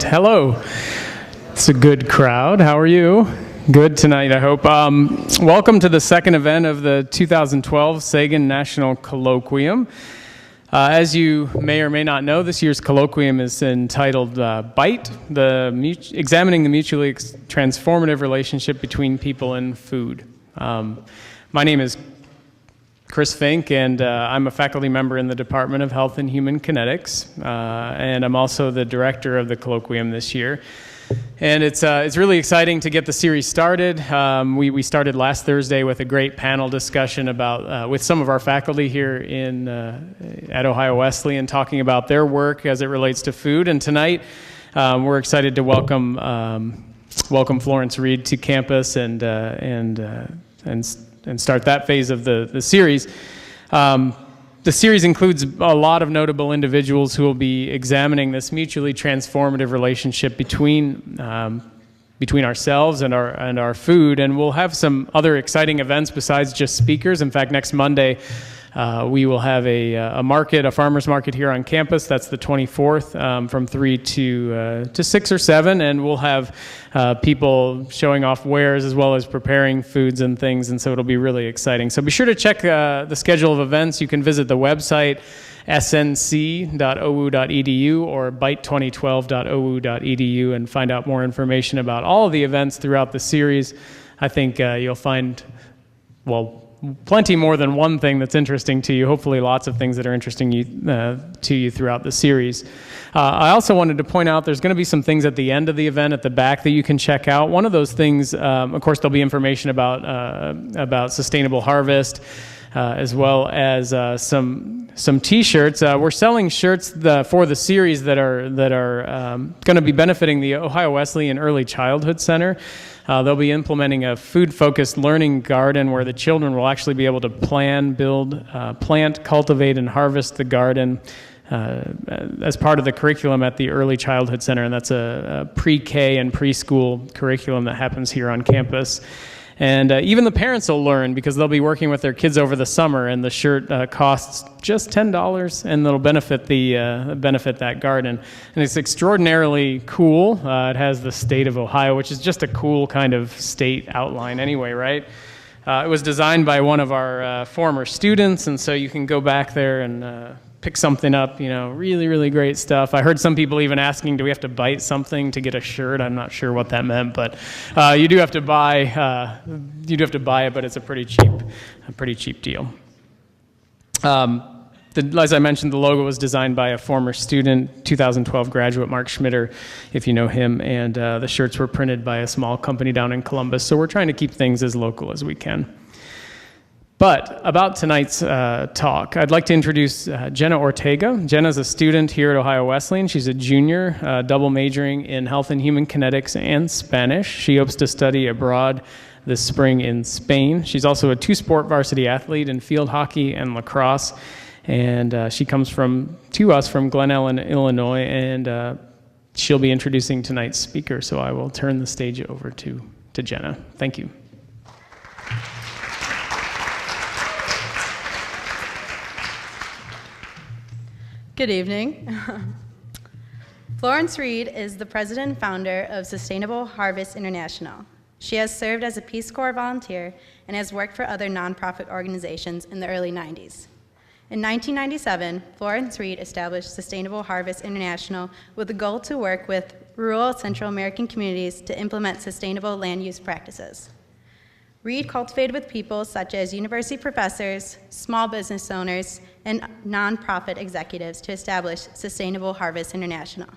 Hello. It's a good crowd. How are you? Good tonight, I hope. Welcome to the second event of the 2012 Sagan National Colloquium. As you may or may not know, this year's colloquium is entitled BITE, Examining the Mutually Transformative Relationship Between People and Food. My name is Chris Fink, and I'm a faculty member in the Department of Health and Human Kinetics, and I'm also the director of the colloquium this year. And it's really exciting to get the series started. We started last Thursday with a great panel discussion about with some of our faculty here at Ohio Wesleyan, talking about their work as it relates to food. And tonight, we're excited to welcome Florence Reed to campus and start that phase of the series. The series includes a lot of notable individuals who will be examining this mutually transformative relationship between ourselves and our food, and we'll have some other exciting events besides just speakers. In fact, next Monday we will have a farmers market here on campus. That's the 24th from 3 to 6 or 7, and we'll have people showing off wares as well as preparing foods and things, and so it'll be really exciting. So be sure to check the schedule of events. You can visit the website snc.owu.edu or bite2012.owu.edu and find out more information about all of the events throughout the series. I think you'll find, plenty more than one thing that's interesting to you. Hopefully lots of things that are interesting to you throughout the series. I also wanted to point out there's going to be some things at the end of the event at the back that you can check out. One of those things, of course, there'll be information about sustainable harvest, as well as some T-shirts. We're selling shirts for the series that are going to be benefiting the Ohio Wesleyan Early Childhood Center. They'll be implementing a food-focused learning garden where the children will actually be able to plant, cultivate, and harvest the garden as part of the curriculum at the Early Childhood Center, and that's a pre-K and preschool curriculum that happens here on campus. And even the parents will learn because they'll be working with their kids over the summer, and the shirt costs just $10, and it'll benefit that garden. And it's extraordinarily cool. It has the state of Ohio, which is just a cool kind of state outline anyway, right? It was designed by one of our former students, and so you can go back there and pick something up, really, really great stuff. I heard some people even asking, do we have to bite something to get a shirt? I'm not sure what that meant, but you do have to buy it, but it's a pretty cheap deal. As I mentioned, the logo was designed by a former student, 2012 graduate, Mark Schmitter, if you know him, and the shirts were printed by a small company down in Columbus, so we're trying to keep things as local as we can. But about tonight's talk, I'd like to introduce Jenna Ortega. Jenna's a student here at Ohio Wesleyan. She's a junior, double majoring in health and human kinetics and Spanish. She hopes to study abroad this spring in Spain. She's also a two-sport varsity athlete in field hockey and lacrosse. And she comes to us from Glen Ellen, Illinois, and she'll be introducing tonight's speaker. So I will turn the stage over to Jenna. Thank you. Good evening. Florence Reed is the president and founder of Sustainable Harvest International. She has served as a Peace Corps volunteer and has worked for other nonprofit organizations in the early 90s. In 1997, Florence Reed established Sustainable Harvest International with the goal to work with rural Central American communities to implement sustainable land use practices. Reed cultivated with people such as university professors, small business owners, and nonprofit executives to establish Sustainable Harvest International.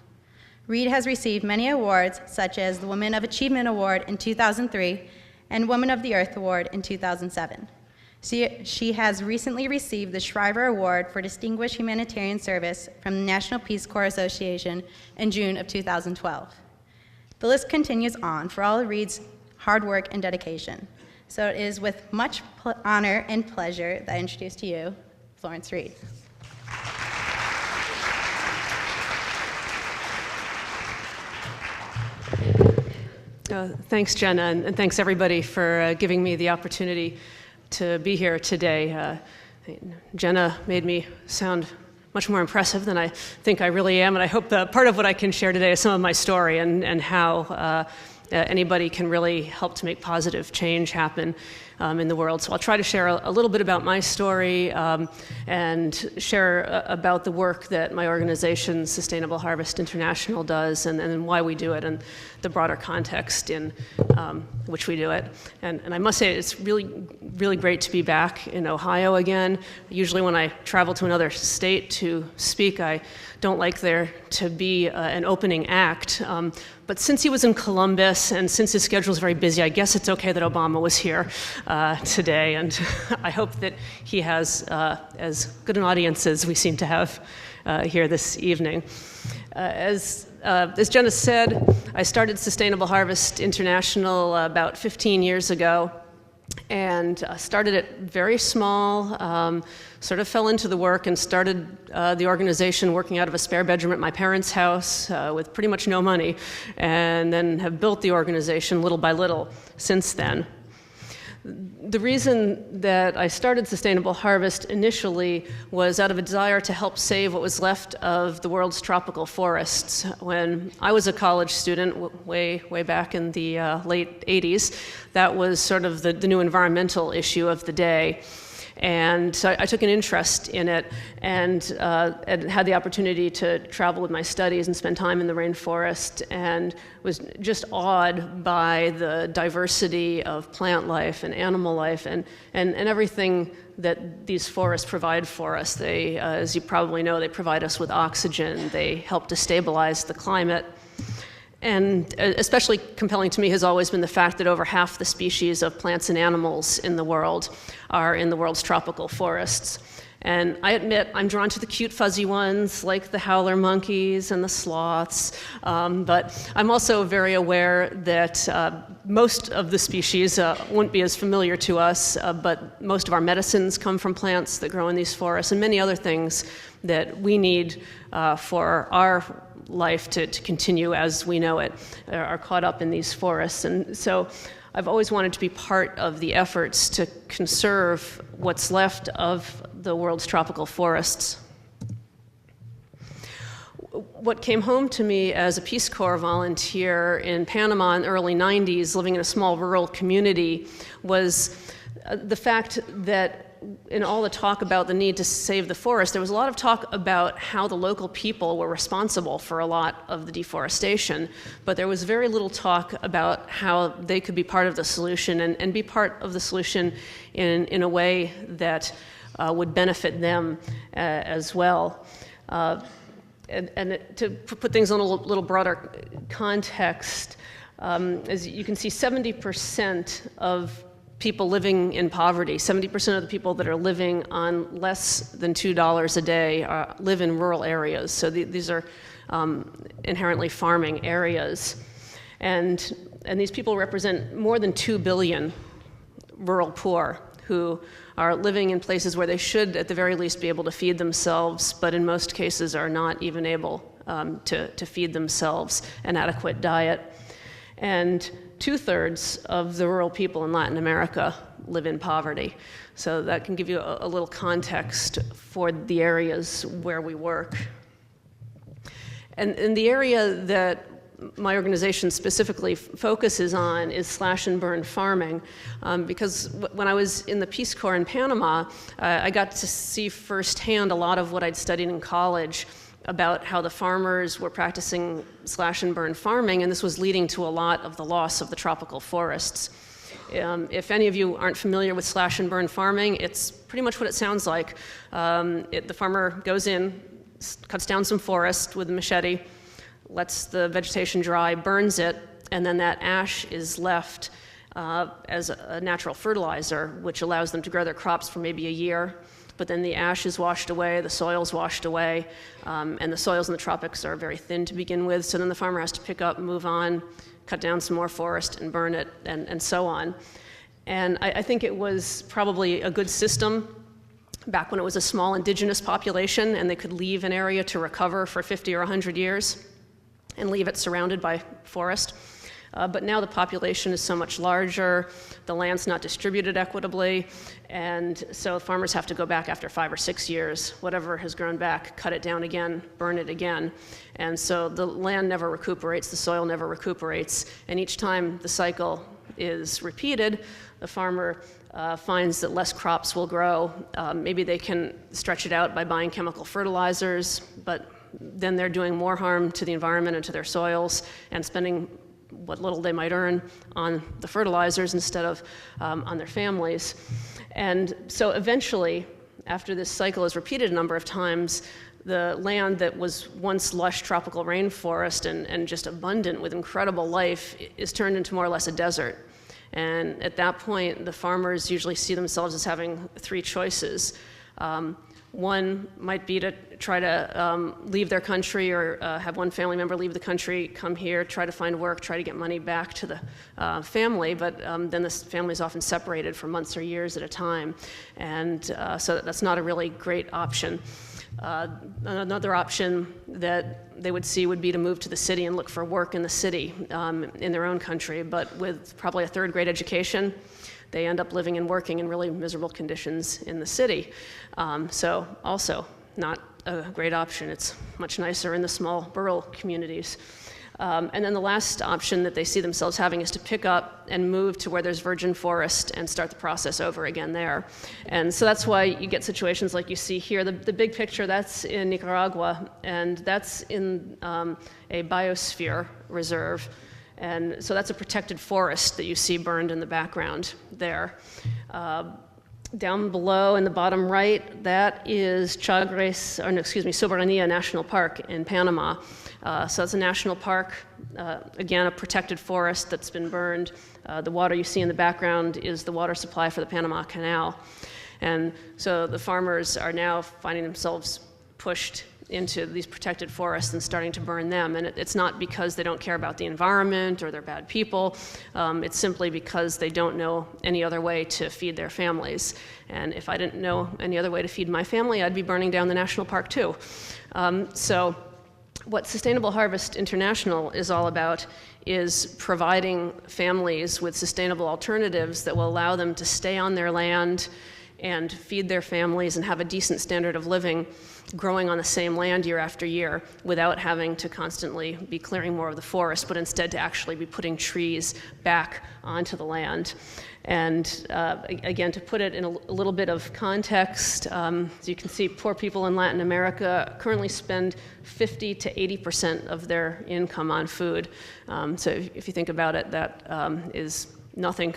Reed has received many awards, such as the Women of Achievement Award in 2003 and Women of the Earth Award in 2007. She has recently received the Shriver Award for Distinguished Humanitarian Service from the National Peace Corps Association in June of 2012. The list continues on for all of Reed's hard work and dedication. So it is with much honor and pleasure that I introduce to you Florence Reed. Thanks, Jenna, and thanks everybody for giving me the opportunity to be here today. Jenna made me sound much more impressive than I think I really am, and I hope that part of what I can share today is some of my story and how anybody can really help to make positive change happen in the world. So I'll try to share a little bit about my story and share about the work that my organization, Sustainable Harvest International, does and why we do it and the broader context in which we do it. And I must say it's really, really great to be back in Ohio again. Usually when I travel to another state to speak, I don't like there to be an opening act. But since he was in Columbus and since his schedule is very busy, I guess it's okay that Obama was here today. And I hope that he has as good an audience as we seem to have here this evening. As Jenna said, I started Sustainable Harvest International about 15 years ago. And started it very small, sort of fell into the work and started the organization working out of a spare bedroom at my parents' house with pretty much no money, and then have built the organization little by little since then. The reason that I started Sustainable Harvest initially was out of a desire to help save what was left of the world's tropical forests. When I was a college student, way back in the late 80s, that was sort of the new environmental issue of the day. And so I took an interest in it and had the opportunity to travel with my studies and spend time in the rainforest, and was just awed by the diversity of plant life and animal life and everything that these forests provide for us. They, as you probably know, they provide us with oxygen. They help to stabilize the climate. And especially compelling to me has always been the fact that over half the species of plants and animals in the world are in the world's tropical forests. And I admit I'm drawn to the cute fuzzy ones like the howler monkeys and the sloths, but I'm also very aware that most of the species wouldn't be as familiar to us, but most of our medicines come from plants that grow in these forests, and many other things that we need for our life to continue as we know it are caught up in these forests. And so I've always wanted to be part of the efforts to conserve what's left of the world's tropical forests. What came home to me as a Peace Corps volunteer in Panama in the early 90s, living in a small rural community, was the fact that in all the talk about the need to save the forest, there was a lot of talk about how the local people were responsible for a lot of the deforestation, but there was very little talk about how they could be part of the solution and be part of the solution in a way that would benefit them as well. And to put things in a little broader context, as you can see, 70% of people living in poverty, 70% of the people that are living on less than $2 a day live in rural areas. So these are inherently farming areas. And these people represent more than 2 billion rural poor who are living in places where they should at the very least be able to feed themselves, but in most cases are not even able to feed themselves an adequate diet. And 2/3 of the rural people in Latin America live in poverty. So that can give you a little context for the areas where we work. And the area that my organization specifically focuses on is slash and burn farming, because when I was in the Peace Corps in Panama, I got to see firsthand a lot of what I'd studied in college about how the farmers were practicing slash and burn farming, and this was leading to a lot of the loss of the tropical forests. If any of you aren't familiar with slash and burn farming, it's pretty much what it sounds like. The farmer goes in, cuts down some forest with a machete, lets the vegetation dry, burns it, and then that ash is left as a natural fertilizer, which allows them to grow their crops for maybe a year. But then the ash is washed away, the soil's washed away, and the soils in the tropics are very thin to begin with, so then the farmer has to pick up, move on, cut down some more forest and burn it, and so on. And I think it was probably a good system back when it was a small indigenous population and they could leave an area to recover for 50 or 100 years and leave it surrounded by forest. But now the population is so much larger, the land's not distributed equitably, and so farmers have to go back after 5 or 6 years, whatever has grown back, cut it down again, burn it again. And so the land never recuperates, the soil never recuperates, and each time the cycle is repeated, the farmer finds that less crops will grow. Maybe they can stretch it out by buying chemical fertilizers, but then they're doing more harm to the environment and to their soils and spending what little they might earn on the fertilizers instead of on their families. And so eventually, after this cycle is repeated a number of times, the land that was once lush tropical rainforest and just abundant with incredible life is turned into more or less a desert. And at that point, the farmers usually see themselves as having 3 choices. One might be to try to leave their country or have one family member leave the country, come here, try to find work, try to get money back to the family, but then the family is often separated for months or years at a time. And so that's not a really great option. Another option that they would see would be to move to the city and look for work in the city in their own country, but with probably a 3rd grade education, they end up living and working in really miserable conditions in the city. So also not a great option. It's much nicer in the small rural communities. And then the last option that they see themselves having is to pick up and move to where there's virgin forest and start the process over again there. And so that's why you get situations like you see here. The big picture, that's in Nicaragua, and that's in a biosphere reserve. And so that's a protected forest that you see burned in the background there. Down below in the bottom right, that is Soberanía National Park in Panama. So it's a national park, again, a protected forest that's been burned. The water you see in the background is the water supply for the Panama Canal. And so the farmers are now finding themselves pushed into these protected forests and starting to burn them. And it's not because they don't care about the environment or they're bad people. It's simply because they don't know any other way to feed their families. And if I didn't know any other way to feed my family, I'd be burning down the national park too. So what Sustainable Harvest International is all about is providing families with sustainable alternatives that will allow them to stay on their land and feed their families and have a decent standard of living growing on the same land year after year without having to constantly be clearing more of the forest, but instead to actually be putting trees back onto the land. And again, to put it in a little bit of context, as you can see, poor people in Latin America currently spend 50 to 80% of their income on food. So if you think about it, that is nothing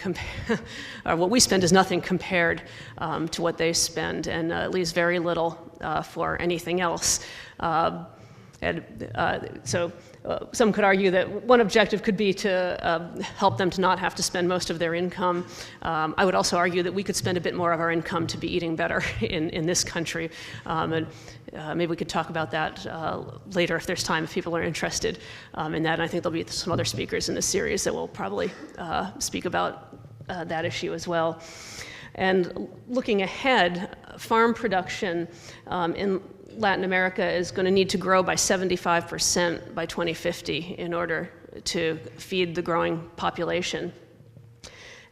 or what we spend is nothing compared to what they spend, and leaves very little for anything else. So some could argue that one objective could be to help them to not have to spend most of their income. I would also argue that we could spend a bit more of our income to be eating better in this country. And maybe we could talk about that later if there's time, if people are interested in that. And I think there'll be some other speakers in this series that will probably speak about that issue as well. And looking ahead, farm production in Latin America is going to need to grow by 75% by 2050 in order to feed the growing population.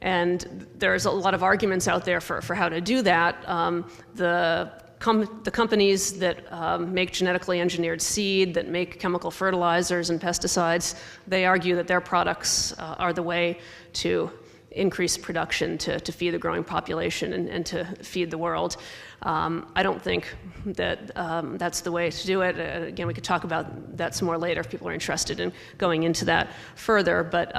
And there's a lot of arguments out there for how to do that. The companies that make genetically engineered seed, that make chemical fertilizers and pesticides, they argue that their products are the way to increase production to feed the growing population and to feed the world. I don't think that that's the way to do it. Again, we could talk about that some more later if people are interested in going into that further. But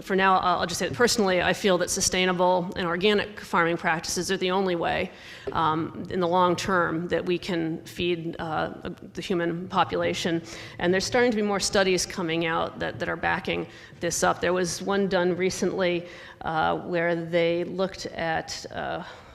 for now, I'll just say that personally, I feel that sustainable and organic farming practices are the only way in the long term that we can feed the human population. And there's starting to be more studies coming out that are backing this up. There was one done recently where they looked at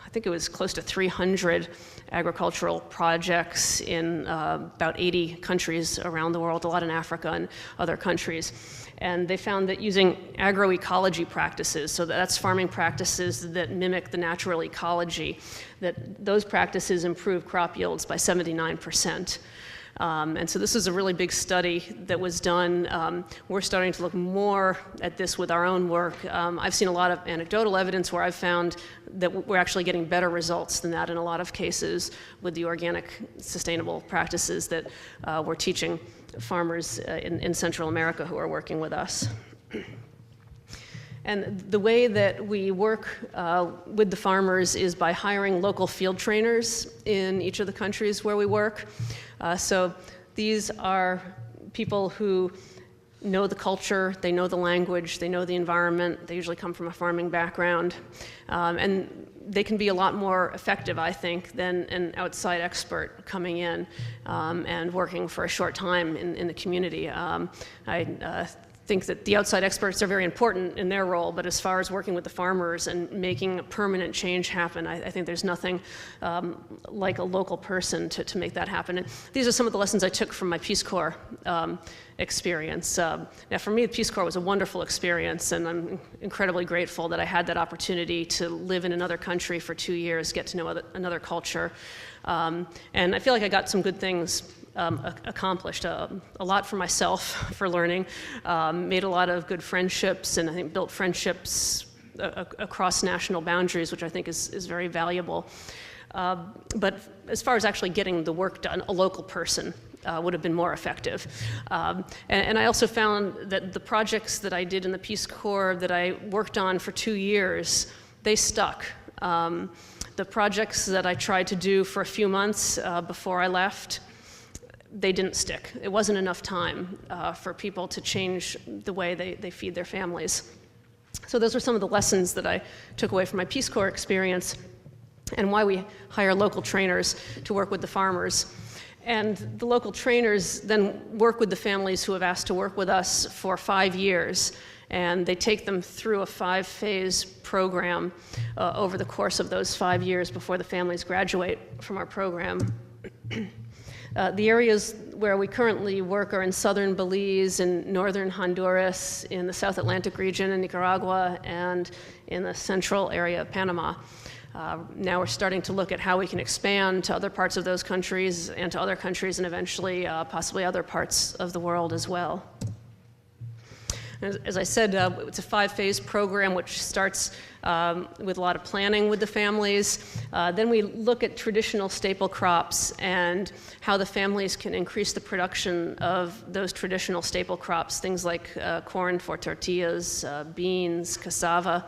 I think it was close to 300 agricultural projects in about 80 countries around the world, a lot in Africa and other countries. And they found that using agroecology practices, so that's farming practices that mimic the natural ecology, that those practices improve crop yields by 79%. And so this is a really big study that was done. We're starting to look more at this with our own work. I've seen a lot of anecdotal evidence where I've found that we're actually getting better results than that in a lot of cases with the organic sustainable practices that we're teaching farmers in Central America who are working with us. And the way that we work with the farmers is by hiring local field trainers in each of the countries where we work. So these are people who know the culture, they know the language, they know the environment, they usually come from a farming background, and they can be a lot more effective, I think, than an outside expert coming in and working for a short time in the community. I think that the outside experts are very important in their role, but as far as working with the farmers and making a permanent change happen, I think there's nothing like a local person to make that happen. And these are some of the lessons I took from my Peace Corps experience. Now for me, the Peace Corps was a wonderful experience, and I'm incredibly grateful that I had that opportunity to live in another country for 2 years, get to know another culture. And I feel like I got some good things accomplished, a lot for myself for learning, made a lot of good friendships, and I think built friendships across national boundaries, which I think is very valuable. But as far as actually getting the work done, a local person would have been more effective. And I also found that the projects that I did in the Peace Corps that I worked on for 2 years, they stuck. The projects that I tried to do for a few months before I left, they didn't stick. It wasn't enough time for people to change the way they feed their families. So those were some of the lessons that I took away from my Peace Corps experience and why we hire local trainers to work with the farmers. And the local trainers then work with the families who have asked to work with us for 5 years. And they take them through a 5-phase program over the course of those 5 years before the families graduate from our program. The areas where we currently work are in southern Belize, in northern Honduras, in the South Atlantic region in Nicaragua, and in the central area of Panama. Now we're starting to look at how we can expand to other parts of those countries and to other countries and eventually possibly other parts of the world as well. As I said, it's a 5-phase program which starts with a lot of planning with the families. Then we look at traditional staple crops and how the families can increase the production of those traditional staple crops, things like corn for tortillas, beans, cassava.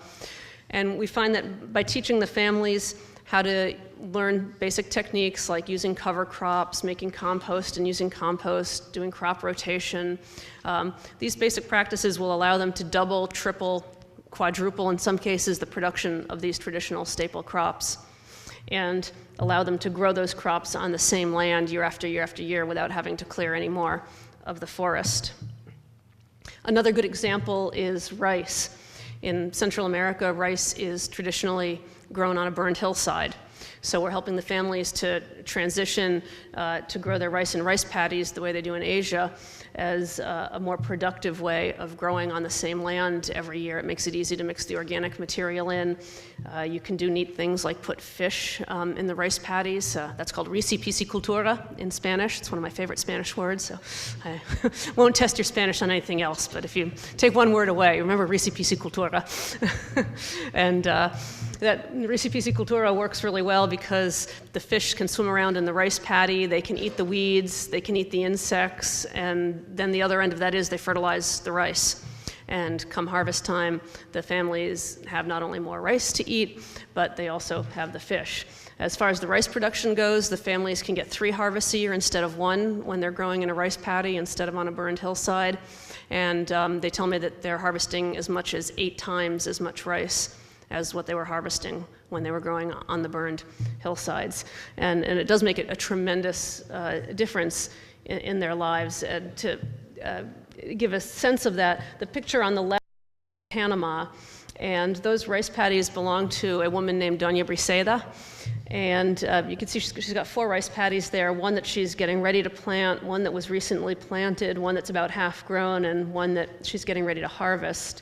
And we find that by teaching the families how to learn basic techniques like using cover crops, making compost and using compost, doing crop rotation. These basic practices will allow them to double, triple, quadruple, in some cases, the production of these traditional staple crops, and allow them to grow those crops on the same land year after year after year without having to clear any more of the forest. Another good example is rice. In Central America, rice is traditionally grown on a burned hillside. So we're helping the families to transition to grow their rice in rice paddies the way they do in Asia as a more productive way of growing on the same land every year. It makes it easy to mix the organic material in. You can do neat things like put fish in the rice paddies. That's called piscicultura in Spanish. It's one of my favorite Spanish words, so I won't test your Spanish on anything else, but if you take one word away, remember piscicultura. And that piscicultura works really well because the fish can swim around in the rice paddy, they can eat the weeds, they can eat the insects, and then the other end of that is they fertilize the rice. And come harvest time, the families have not only more rice to eat, but they also have the fish. As far as the rice production goes, the families can get 3 harvests a year instead of 1 when they're growing in a rice paddy instead of on a burned hillside. And they tell me that they're harvesting as much as 8 times as much rice as what they were harvesting when they were growing on the burned hillsides. And it does make it a tremendous difference in their lives. To give a sense of that, the picture on the left is Panama, and those rice paddies belong to a woman named Doña Briseida. And you can see she's got 4 rice paddies there, one that she's getting ready to plant, one that was recently planted, one that's about half grown, and one that she's getting ready to harvest.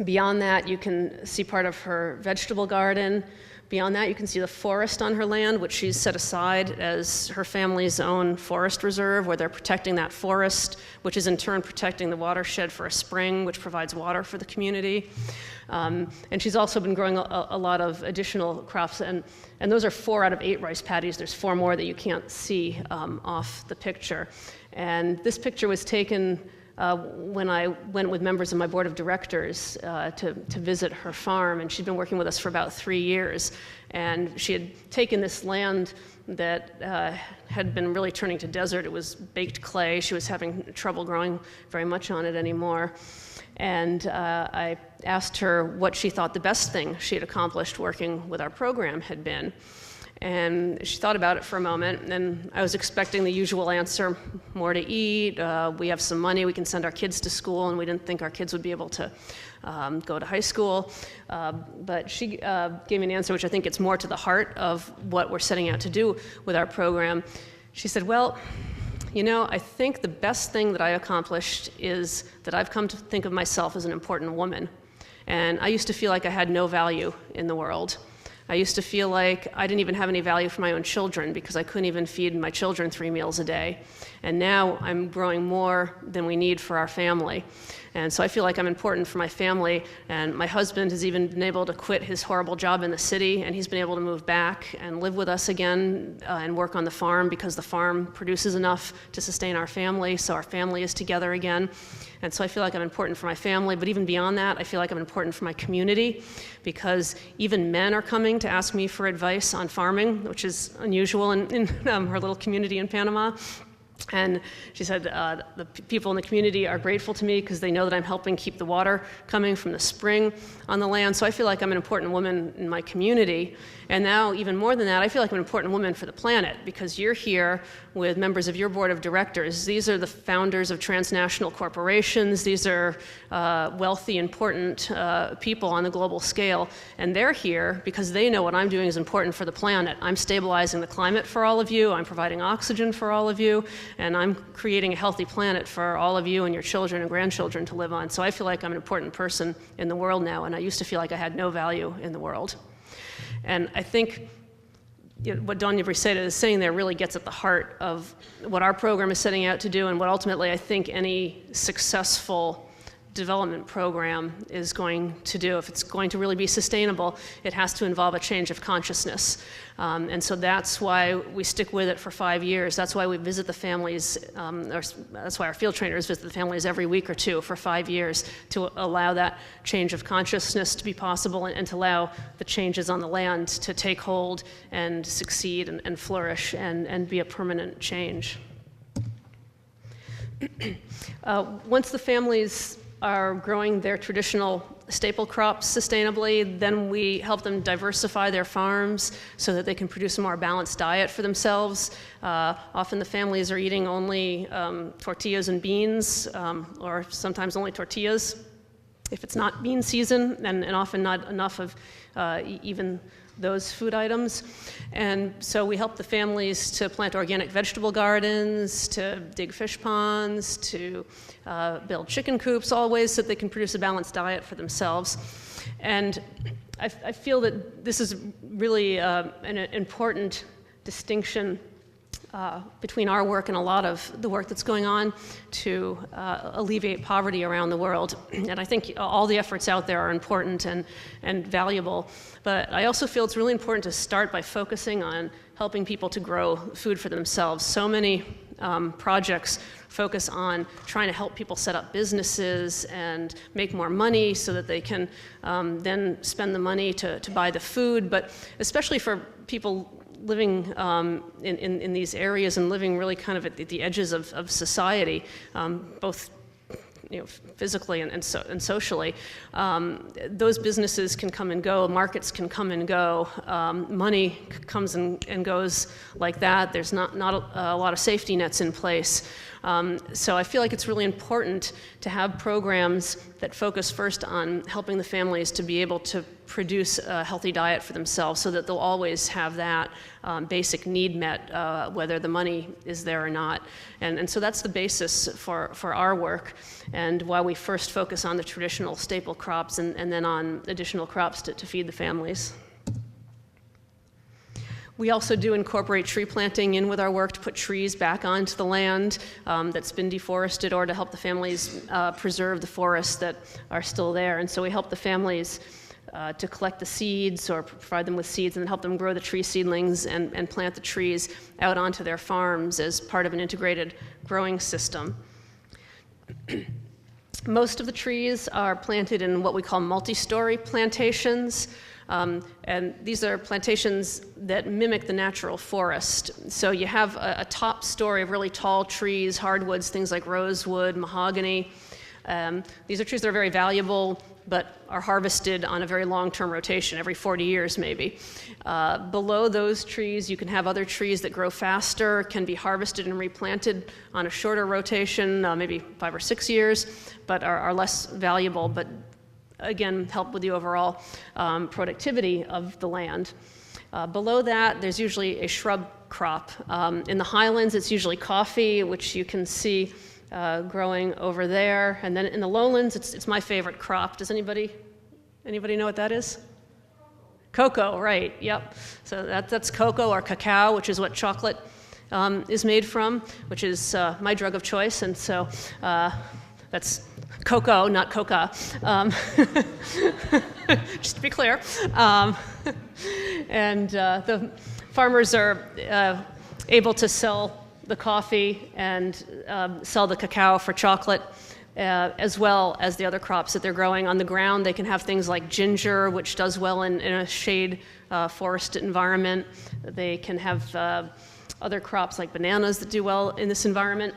Beyond that, you can see part of her vegetable garden, Beyond that, you can see the forest on her land, which she's set aside as her family's own forest reserve, where they're protecting that forest, which is in turn protecting the watershed for a spring, which provides water for the community. And she's also been growing a lot of additional crops, and those are 4 out of 8 rice paddies. There's 4 more that you can't see off the picture. And this picture was taken when I went with members of my board of directors to visit her farm, and she'd been working with us for about 3 years. And she had taken this land that had been really turning to desert. It was baked clay. She was having trouble growing very much on it anymore. And I asked her what she thought the best thing she had accomplished working with our program had been. And she thought about it for a moment, and I was expecting the usual answer: more to eat, we have some money, we can send our kids to school, and we didn't think our kids would be able to go to high school. But she gave me an answer which I think gets more to the heart of what we're setting out to do with our program. She said, well, you know, I think the best thing that I accomplished is that I've come to think of myself as an important woman. And I used to feel like I had no value in the world. I used to feel like I didn't even have any value for my own children because I couldn't even feed my children 3 meals a day. And now I'm growing more than we need for our family. And so I feel like I'm important for my family, and my husband has even been able to quit his horrible job in the city, and he's been able to move back and live with us again and work on the farm because the farm produces enough to sustain our family, so our family is together again. And so I feel like I'm important for my family, but even beyond that, I feel like I'm important for my community because even men are coming to ask me for advice on farming, which is unusual in her little community in Panama. And she said the people in the community are grateful to me because they know that I'm helping keep the water coming from the spring on the land. So I feel like I'm an important woman in my community. And now, even more than that, I feel like I'm an important woman for the planet because you're here with members of your board of directors. These are the founders of transnational corporations. These are wealthy, important people on the global scale. And they're here because they know what I'm doing is important for the planet. I'm stabilizing the climate for all of you. I'm providing oxygen for all of you. And I'm creating a healthy planet for all of you and your children and grandchildren to live on. So I feel like I'm an important person in the world now, and I used to feel like I had no value in the world. And I think what Doña Briseda is saying there really gets at the heart of what our program is setting out to do and what ultimately I think any successful development program is going to do. If it's going to really be sustainable, it has to involve a change of consciousness. And so that's why we stick with it for 5 years. That's why we visit the families, that's why our field trainers visit the families every week or 2 for 5 years to allow that change of consciousness to be possible and to allow the changes on the land to take hold and succeed and flourish and be a permanent change. Once the families are growing their traditional staple crops sustainably, then we help them diversify their farms so that they can produce a more balanced diet for themselves. Often the families are eating only tortillas and beans, or sometimes only tortillas if it's not bean season, and often not enough of even those food items. And so we help the families to plant organic vegetable gardens, to dig fish ponds, to build chicken coops, all ways that they can produce a balanced diet for themselves. And I feel that this is really an important distinction between our work and a lot of the work that's going on to alleviate poverty around the world. And I think all the efforts out there are important and valuable. But I also feel it's really important to start by focusing on helping people to grow food for themselves. So many projects focus on trying to help people set up businesses and make more money so that they can then spend the money to buy the food. But especially for people living in these areas and living really kind of at the edges of society, both physically and socially, those businesses can come and go, markets can come and go, money comes and goes like that. There's not a lot of safety nets in place. So I feel like it's really important to have programs that focus first on helping the families to be able to produce a healthy diet for themselves so that they'll always have that basic need met, whether the money is there or not. And so that's the basis for our work and why we first focus on the traditional staple crops and then on additional crops to feed the families. We also do incorporate tree planting in with our work to put trees back onto the land that's been deforested, or to help the families preserve the forests that are still there. And so we help the families to collect the seeds or provide them with seeds, and then help them grow the tree seedlings and plant the trees out onto their farms as part of an integrated growing system. Most of the trees are planted in what we call multi-story plantations. And these are plantations that mimic the natural forest. So you have a top story of really tall trees, hardwoods, things like rosewood, mahogany. These are trees that are very valuable, but are harvested on a very long-term rotation, every 40 years maybe. Below those trees, you can have other trees that grow faster, can be harvested and replanted on a shorter rotation, maybe 5 or 6 years, but are less valuable, but again, help with the overall productivity of the land. Below that, there's usually a shrub crop. In the highlands, it's usually coffee, which you can see growing over there. And then in the lowlands, it's my favorite crop. Does anybody know what that is? Cocoa, right, yep. So that's cocoa or cacao, which is what chocolate is made from, which is my drug of choice. And so that's cocoa, not coca, just to be clear. And the farmers are able to sell the coffee and sell the cacao for chocolate, as well as the other crops that they're growing on the ground. They can have things like ginger, which does well in a shade forest environment. They can have other crops like bananas that do well in this environment.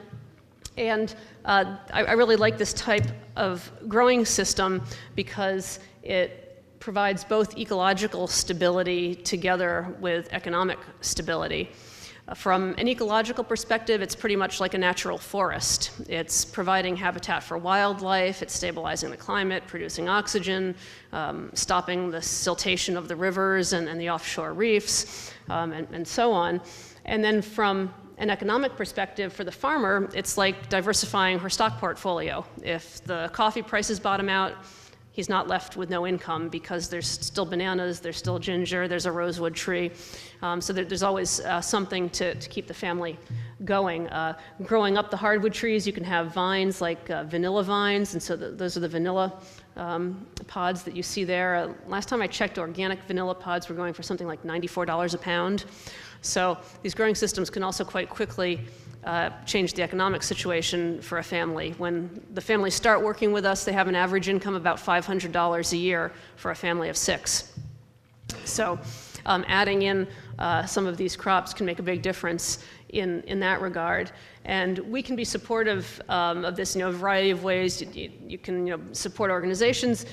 And I really like this type of growing system because it provides both ecological stability together with economic stability. From an ecological perspective, it's pretty much like a natural forest. It's providing habitat for wildlife, it's stabilizing the climate, producing oxygen, stopping the siltation of the rivers and the offshore reefs, and so on. And then from an economic perspective for the farmer, it's like diversifying her stock portfolio. If the coffee prices bottom out, he's not left with no income because there's still bananas, there's still ginger, there's a rosewood tree. So there's always something to keep the family going. Growing up the hardwood trees, you can have vines like vanilla vines, and so those are the vanilla pods that you see there. Last time I checked, organic vanilla pods were going for something like $94 a pound. So these growing systems can also quite quickly change the economic situation for a family. When the families start working with us, they have an average income of about $500 a year for a family of 6. So adding in some of these crops can make a big difference in that regard. And we can be supportive of this in a variety of ways. You can support organizations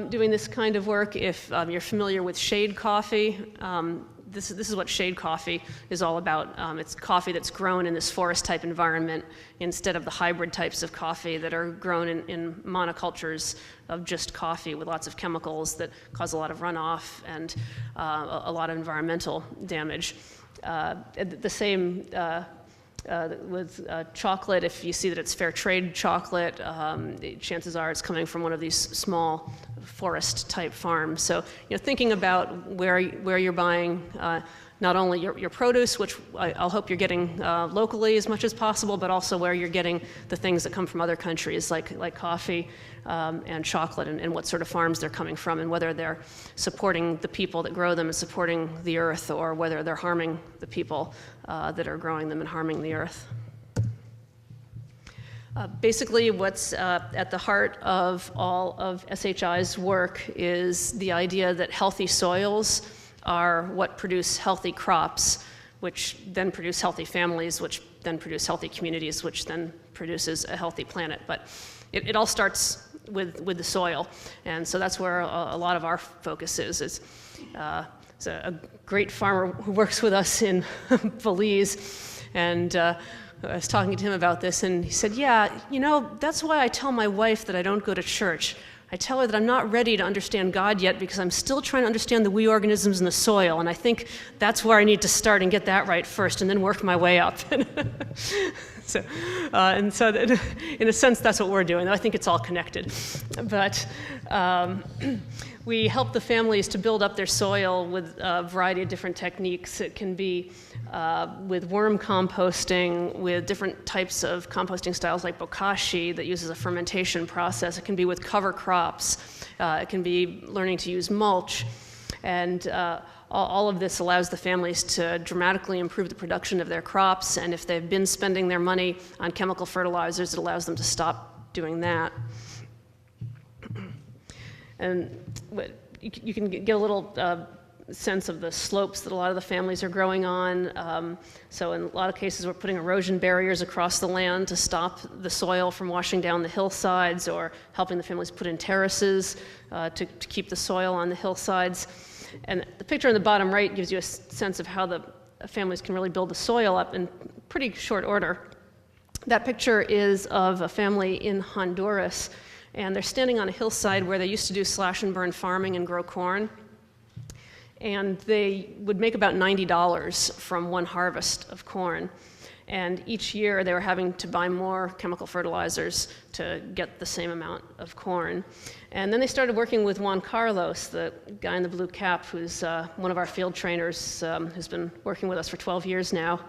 doing this kind of work. If you're familiar with shade coffee, this is what shade coffee is all about. It's coffee that's grown in this forest-type environment instead of the hybrid types of coffee that are grown in monocultures of just coffee with lots of chemicals that cause a lot of runoff and a lot of environmental damage. The same with chocolate. If you see that it's fair trade chocolate, chances are it's coming from one of these small forest-type farms. So, thinking about where you're buying not only your produce, which I'll hope you're getting locally as much as possible, but also where you're getting the things that come from other countries, like coffee and chocolate, and what sort of farms they're coming from, and whether they're supporting the people that grow them and supporting the earth, or whether they're harming the people that are growing them and harming the earth. Basically, what's at the heart of all of SHI's work is the idea that healthy soils are what produce healthy crops, which then produce healthy families, which then produce healthy communities, which then produces a healthy planet. But it all starts with the soil, and so that's where a lot of our focus is. It's a great farmer who works with us in Belize, and I was talking to him about this, and he said, yeah, that's why I tell my wife that I don't go to church. I tell her that I'm not ready to understand God yet because I'm still trying to understand the wee organisms in the soil, and I think that's where I need to start and get that right first, and then work my way up. So, in a sense, that's what we're doing. I think it's all connected. But we help the families to build up their soil with a variety of different techniques. It can be with worm composting, with different types of composting styles like bokashi that uses a fermentation process. It can be with cover crops. It can be learning to use mulch. And all of this allows the families to dramatically improve the production of their crops, and if they've been spending their money on chemical fertilizers, it allows them to stop doing that. And you can get a little sense of the slopes that a lot of the families are growing on. So in a lot of cases, we're putting erosion barriers across the land to stop the soil from washing down the hillsides, or helping the families put in terraces to keep the soil on the hillsides. And the picture on the bottom right gives you a sense of how the families can really build the soil up in pretty short order. That picture is of a family in Honduras, and they're standing on a hillside where they used to do slash and burn farming and grow corn. And they would make about $90 from one harvest of corn. And each year they were having to buy more chemical fertilizers to get the same amount of corn. And then they started working with Juan Carlos, the guy in the blue cap, who's one of our field trainers, who's been working with us for 12 years now.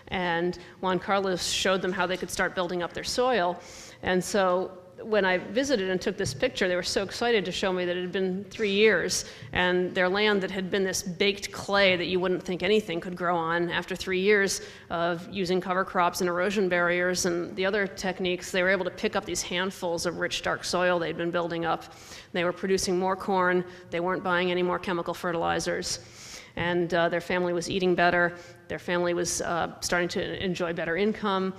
And Juan Carlos showed them how they could start building up their soil. And so when I visited and took this picture, they were so excited to show me that it had been 3 years, and their land that had been this baked clay that you wouldn't think anything could grow on, after 3 years of using cover crops and erosion barriers and the other techniques, they were able to pick up these handfuls of rich, dark soil they'd been building up. They were producing more corn. They weren't buying any more chemical fertilizers. And their family was eating better. Their family was starting to enjoy better income.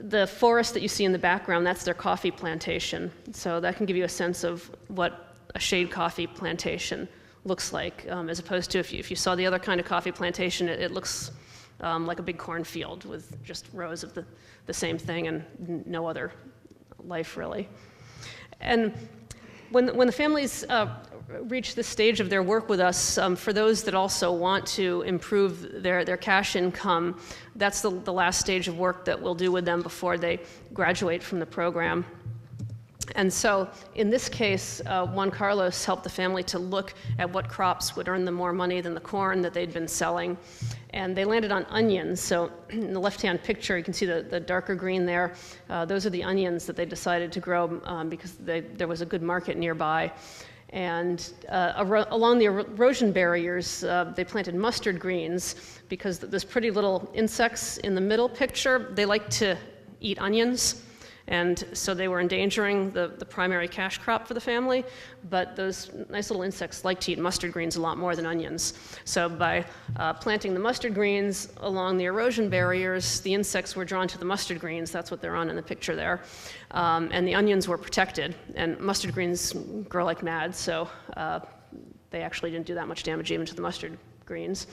The forest that you see in the background, that's their coffee plantation. So that can give you a sense of what a shade coffee plantation looks like, as opposed to if you saw the other kind of coffee plantation, it looks like a big cornfield with just rows of the same thing and no other life, really. And when the families reach this stage of their work with us, for those that also want to improve their cash income, that's the last stage of work that we'll do with them before they graduate from the program. And so in this case, Juan Carlos helped the family to look at what crops would earn them more money than the corn that they'd been selling. And they landed on onions. So in the left-hand picture, you can see the darker green there. Those are the onions that they decided to grow because there was a good market nearby. And along the erosion barriers, they planted mustard greens because those pretty little insects in the middle picture, they like to eat onions. And so they were endangering the primary cash crop for the family, but those nice little insects like to eat mustard greens a lot more than onions. So by planting the mustard greens along the erosion barriers, the insects were drawn to the mustard greens. That's what they're on in the picture there. And the onions were protected. And mustard greens grow like mad, so they actually didn't do that much damage even to the mustard greens.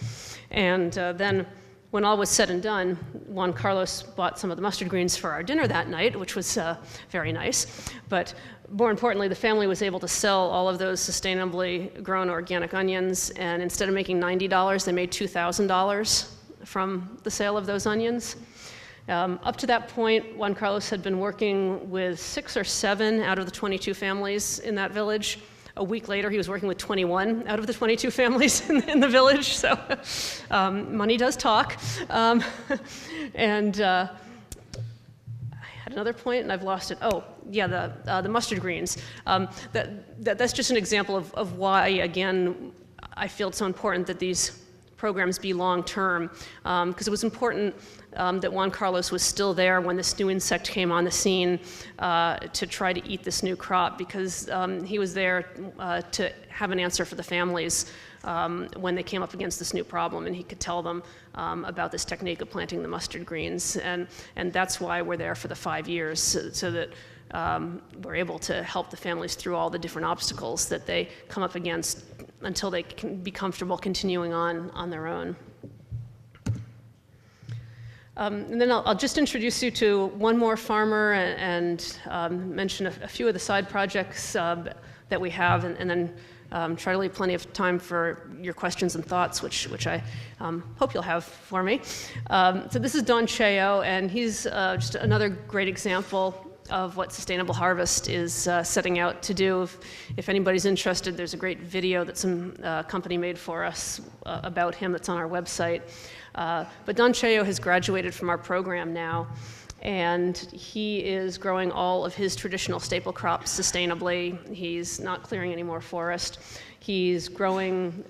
And then when all was said and done, Juan Carlos bought some of the mustard greens for our dinner that night, which was very nice. But more importantly, the family was able to sell all of those sustainably grown organic onions, and instead of making $90, they made $2,000 from the sale of those onions. Up to that point, Juan Carlos had been working with 6 or 7 out of the 22 families in that village. A week later, he was working with 21 out of the 22 families in the village, so money does talk. And I had another point, and I've lost it. Oh, yeah, the mustard greens. That's just an example of why, again, I feel it's so important that these programs be long-term, because it was important that Juan Carlos was still there when this new insect came on the scene to try to eat this new crop, because he was there to have an answer for the families when they came up against this new problem, and he could tell them about this technique of planting the mustard greens, and that's why we're there for the 5 years, so that we're able to help the families through all the different obstacles that they come up against until they can be comfortable continuing on their own. And then I'll just introduce you to one more farmer and mention a few of the side projects that we have, and then try to leave plenty of time for your questions and thoughts, which I hope you'll have for me. So this is Don Cheo, and he's just another great example of what Sustainable Harvest is setting out to do. If anybody's interested, there's a great video that some company made for us about him that's on our website. But Don Cheo has graduated from our program now, and he is growing all of his traditional staple crops sustainably. He's not clearing any more forest. He's growing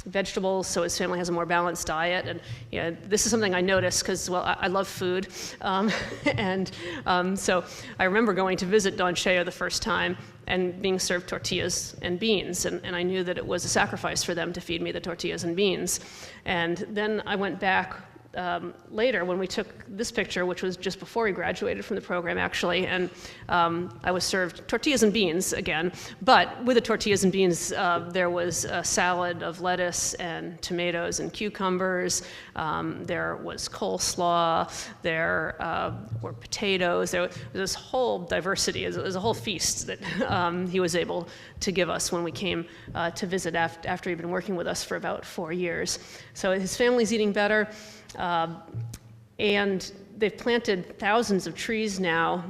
vegetables, so his family has a more balanced diet. And this is something I noticed because, well, I love food. So I remember going to visit Don Cheo the first time and being served tortillas and beans. And I knew that it was a sacrifice for them to feed me the tortillas and beans. And then I went back later when we took this picture, which was just before he graduated from the program, actually, and I was served tortillas and beans again, but with the tortillas and beans, there was a salad of lettuce and tomatoes and cucumbers, there was coleslaw, there were potatoes, there was this whole diversity, it was a whole feast that he was able to give us when we came to visit after he'd been working with us for about 4 years. So his family's eating better. And they've planted thousands of trees now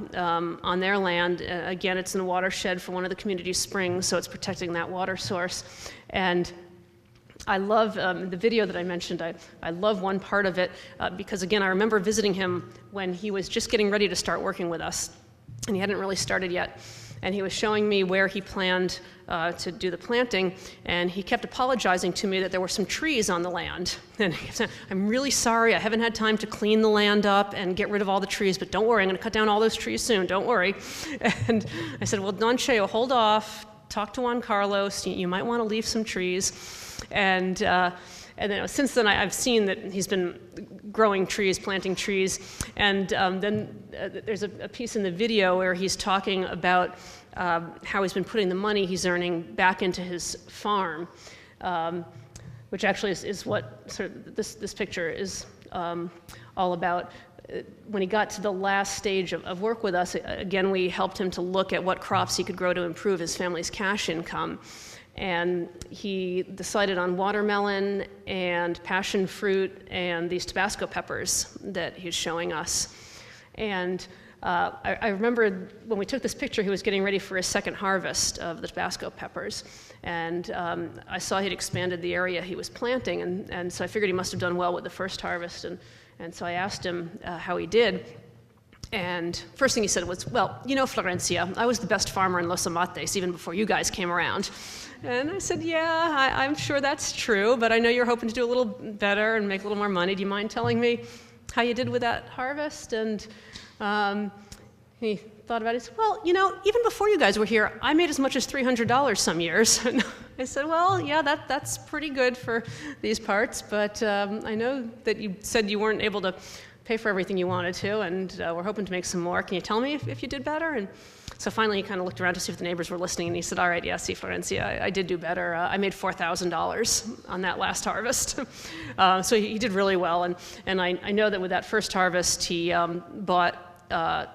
on their land. Again, it's in a watershed for one of the community springs, so it's protecting that water source. And I love the video that I mentioned. I love one part of it because, again, I remember visiting him when he was just getting ready to start working with us, and he hadn't really started yet. And he was showing me where he planned to do the planting, and he kept apologizing to me that there were some trees on the land. And he kept saying, I'm really sorry, I haven't had time to clean the land up and get rid of all the trees, but don't worry, I'm gonna cut down all those trees soon, don't worry. And I said, well, Don Cheo, hold off, talk to Juan Carlos, you might wanna leave some trees. And then since then, I've seen that he's been growing trees, planting trees, and then there's a piece in the video where he's talking about how he's been putting the money he's earning back into his farm, which actually is what sort of this picture is all about. When he got to the last stage of work with us, again, we helped him to look at what crops he could grow to improve his family's cash income. And he decided on watermelon and passion fruit and these Tabasco peppers that he's showing us. And I remember when we took this picture, he was getting ready for his second harvest of the Tabasco peppers. And I saw he'd expanded the area he was planting, and so I figured he must have done well with the first harvest. And so I asked him how he did. And first thing he said was, well, you know, Florencia, I was the best farmer in Los Amates even before you guys came around. And I said, yeah, I'm sure that's true, but I know you're hoping to do a little better and make a little more money. Do you mind telling me how you did with that harvest? And he thought about it. He said, well, you know, even before you guys were here, I made as much as $300 some years. And I said, well, yeah, that's pretty good for these parts, but I know that you said you weren't able to pay for everything you wanted to, and we're hoping to make some more. Can you tell me if you did better? And so finally he kind of looked around to see if the neighbors were listening, and he said, all right, yeah, see, Florencia, I did do better. I made $4,000 on that last harvest. So he did really well, and I know that with that first harvest, he bought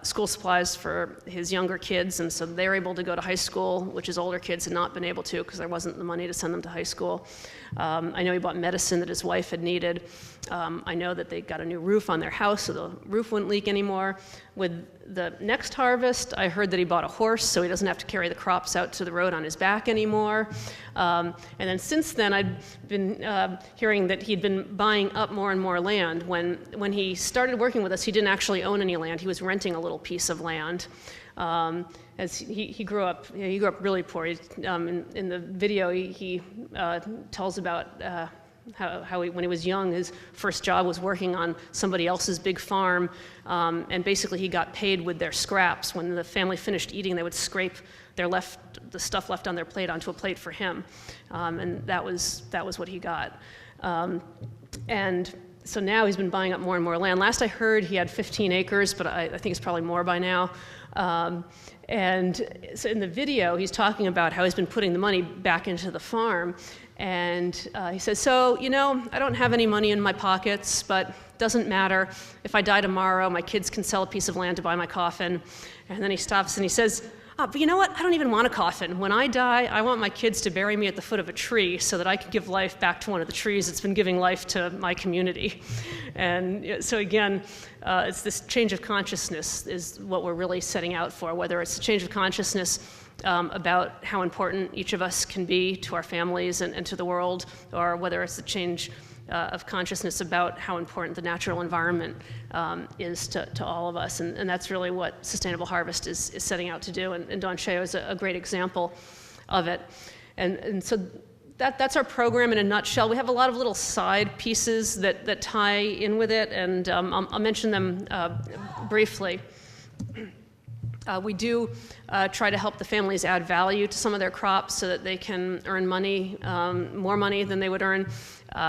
school supplies for his younger kids, and so they were able to go to high school, which his older kids had not been able to because there wasn't the money to send them to high school. I know he bought medicine that his wife had needed. I know that they got a new roof on their house, so the roof wouldn't leak anymore. With the next harvest, I heard that he bought a horse, so he doesn't have to carry the crops out to the road on his back anymore. And then since then, I'd been hearing that he'd been buying up more and more land. When he started working with us, he didn't actually own any land. He was renting a little piece of land. As he grew up really poor. In the video, he tells about how when he was young, his first job was working on somebody else's big farm, and basically he got paid with their scraps. When the family finished eating, they would scrape the stuff left on their plate onto a plate for him, and that was what he got. And so now he's been buying up more and more land. Last I heard, he had 15 acres, but I think it's probably more by now. And so in the video, he's talking about how he's been putting the money back into the farm. And he says, so, you know, I don't have any money in my pockets, but doesn't matter. If I die tomorrow, my kids can sell a piece of land to buy my coffin. And then he stops and he says, but you know what? I don't even want a coffin. When I die, I want my kids to bury me at the foot of a tree so that I can give life back to one of the trees that's been giving life to my community. And so again, it's this change of consciousness is what we're really setting out for, whether it's a change of consciousness about how important each of us can be to our families and to the world, or whether it's a change of consciousness about how important the natural environment is to all of us. And that's really what Sustainable Harvest is setting out to do. And Don Cheo is a great example of it. And so that's our program in a nutshell. We have a lot of little side pieces that tie in with it, and I'll mention them briefly. We do try to help the families add value to some of their crops so that they can earn money, more money than they would earn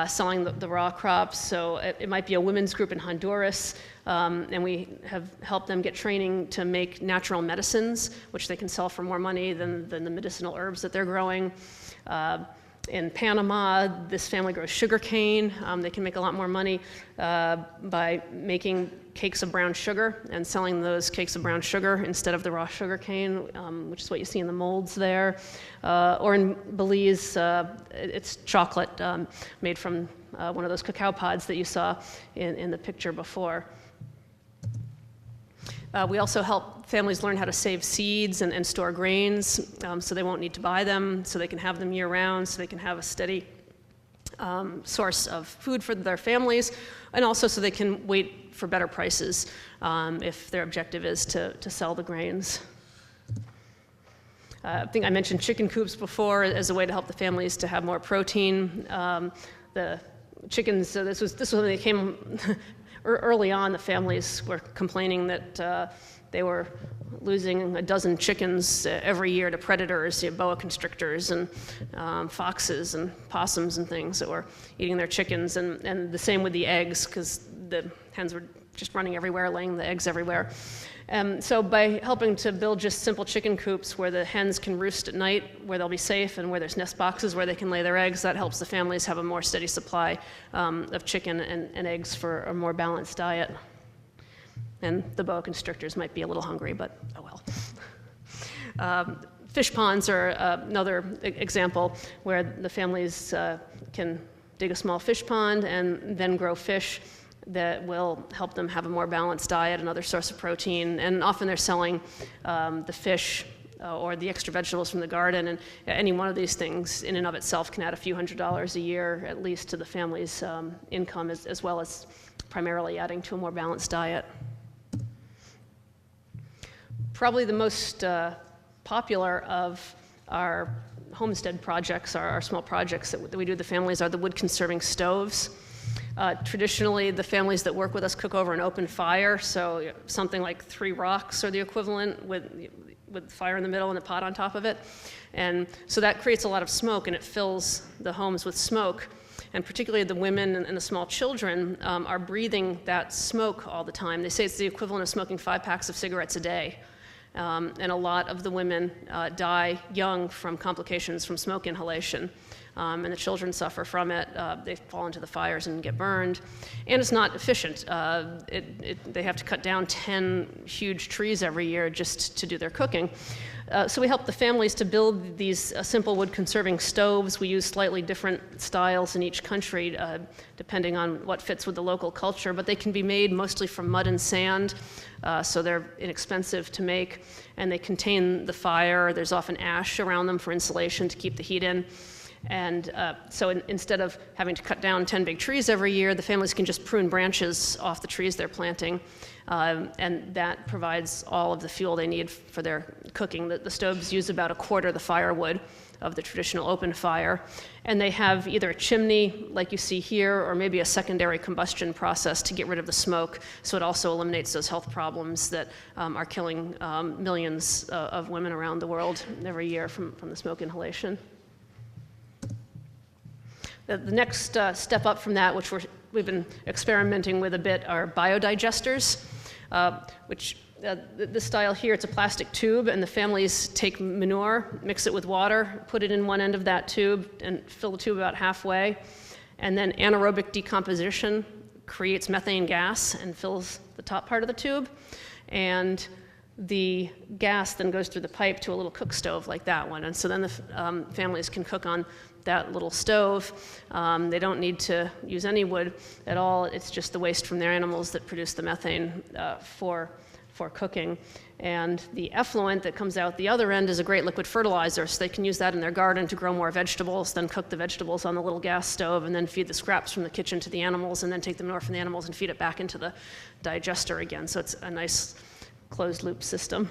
selling the raw crops. So it might be a women's group in Honduras, and we have helped them get training to make natural medicines, which they can sell for more money than the medicinal herbs that they're growing. In Panama, this family grows sugarcane. They can make a lot more money by making cakes of brown sugar and selling those cakes of brown sugar instead of the raw sugar cane, which is what you see in the molds there. Or in Belize, it's chocolate made from one of those cacao pods that you saw in the picture before. We also help families learn how to save seeds and store grains so they won't need to buy them, so they can have them year-round, so they can have a steady source of food for their families, and also so they can wait for better prices if their objective is to sell the grains. I think I mentioned chicken coops before as a way to help the families to have more protein. The chickens, so this was when they came early on. The families were complaining that they were losing a dozen chickens every year to predators, boa constrictors and foxes and possums and things that were eating their chickens, and the same with the eggs, because the hens were just running everywhere, laying the eggs everywhere. So by helping to build just simple chicken coops where the hens can roost at night, where they'll be safe, and where there's nest boxes where they can lay their eggs, that helps the families have a more steady supply of chicken and eggs for a more balanced diet. And the boa constrictors might be a little hungry, but oh well. Fish ponds are another example where the families can dig a small fish pond and then grow fish that will help them have a more balanced diet, another source of protein. And often they're selling the fish or the extra vegetables from the garden, and any one of these things in and of itself can add a few $100s a year at least to the family's income, as well as primarily adding to a more balanced diet. Probably the most popular of our homestead projects, our small projects that we do with the families, are the wood conserving stoves. Traditionally, the families that work with us cook over an open fire, so something like 3 rocks are the equivalent with fire in the middle and a pot on top of it. And so that creates a lot of smoke, and it fills the homes with smoke. And particularly the women and the small children are breathing that smoke all the time. They say it's the equivalent of smoking 5 packs of cigarettes a day. And a lot of the women die young from complications from smoke inhalation. And the children suffer from it. They fall into the fires and get burned. And it's not efficient. They have to cut down 10 huge trees every year just to do their cooking. So we help the families to build these simple wood conserving stoves. We use slightly different styles in each country, depending on what fits with the local culture, but they can be made mostly from mud and sand, so they're inexpensive to make, and they contain the fire. There's often ash around them for insulation to keep the heat in. And so instead of having to cut down 10 big trees every year, the families can just prune branches off the trees they're planting, and that provides all of the fuel they need for their cooking. The stoves use about 1/4 the firewood of the traditional open fire, and they have either a chimney, like you see here, or maybe a secondary combustion process to get rid of the smoke, so it also eliminates those health problems that are killing millions of women around the world every year from the smoke inhalation. The next step up from that, which we've been experimenting with a bit, are biodigesters, which this style here, it's a plastic tube, and the families take manure, mix it with water, put it in one end of that tube, and fill the tube about halfway. And then anaerobic decomposition creates methane gas and fills the top part of the tube. And the gas then goes through the pipe to a little cook stove like that one. And so then the families can cook on that little stove. They don't need to use any wood at all. It's just the waste from their animals that produce the methane for cooking. And the effluent that comes out the other end is a great liquid fertilizer, so they can use that in their garden to grow more vegetables, then cook the vegetables on the little gas stove, and then feed the scraps from the kitchen to the animals, and then take the manure from the animals and feed it back into the digester again. So it's a nice closed loop system.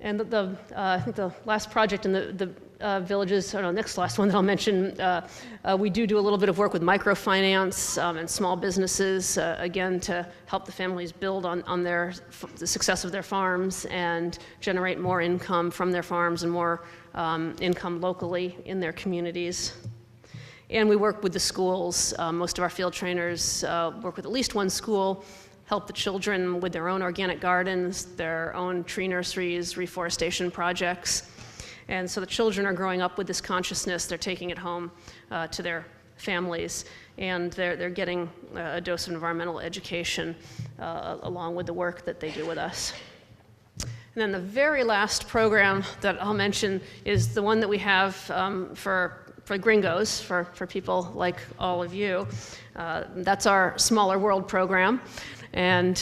And I think the last project in the villages, or no, next last one that I'll mention, we do a little bit of work with microfinance and small businesses, again, to help the families build on the success of their farms and generate more income from their farms and more income locally in their communities. And we work with the schools. Most of our field trainers work with at least one school, help the children with their own organic gardens, their own tree nurseries, reforestation projects. And so the children are growing up with this consciousness. They're taking it home to their families, and they're getting a dose of environmental education along with the work that they do with us. And then the very last program that I'll mention is the one that we have for gringos, for people like all of you. That's our Smaller World program. And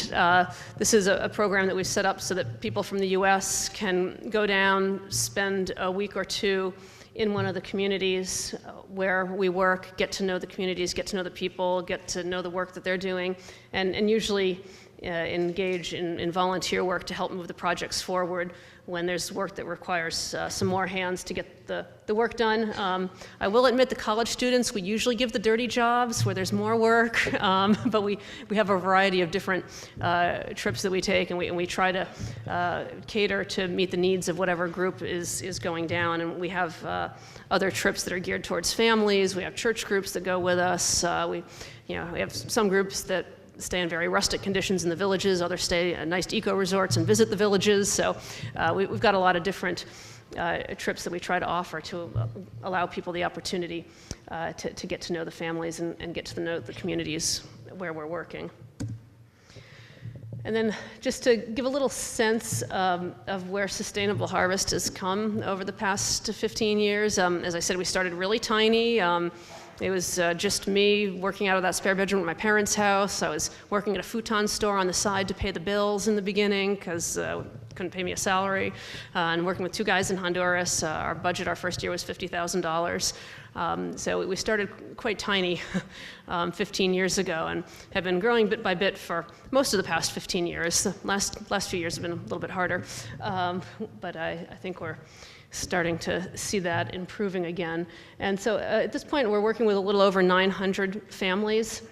this is a program that we set up so that people from the US can go down, spend a week or two in one of the communities where we work, get to know the communities, get to know the people, get to know the work that they're doing, and usually engage in volunteer work to help move the projects forward when there's work that requires some more hands to get the work done. I will admit the college students, we usually give the dirty jobs where there's more work, but we have a variety of different trips that we take, and we try to cater to meet the needs of whatever group is going down. And we have other trips that are geared towards families. We have church groups that go with us. We have some groups that stay in very rustic conditions in the villages, others stay at nice eco-resorts and visit the villages. So we've got a lot of different trips that we try to offer to allow people the opportunity to get to know the families and get to know the communities where we're working. And then just to give a little sense of where sustainable harvest has come over the past 15 years. As I said, we started really tiny. It was just me working out of that spare bedroom at my parents' house. I was working at a futon store on the side to pay the bills in the beginning because couldn't pay me a salary, and working with two guys in Honduras. Our budget our first year was $50,000. So we started quite tiny 15 years ago and have been growing bit by bit for most of the past 15 years. The last few years have been a little bit harder, but I think we're starting to see that improving again. And so at this point, we're working with a little over 900 families.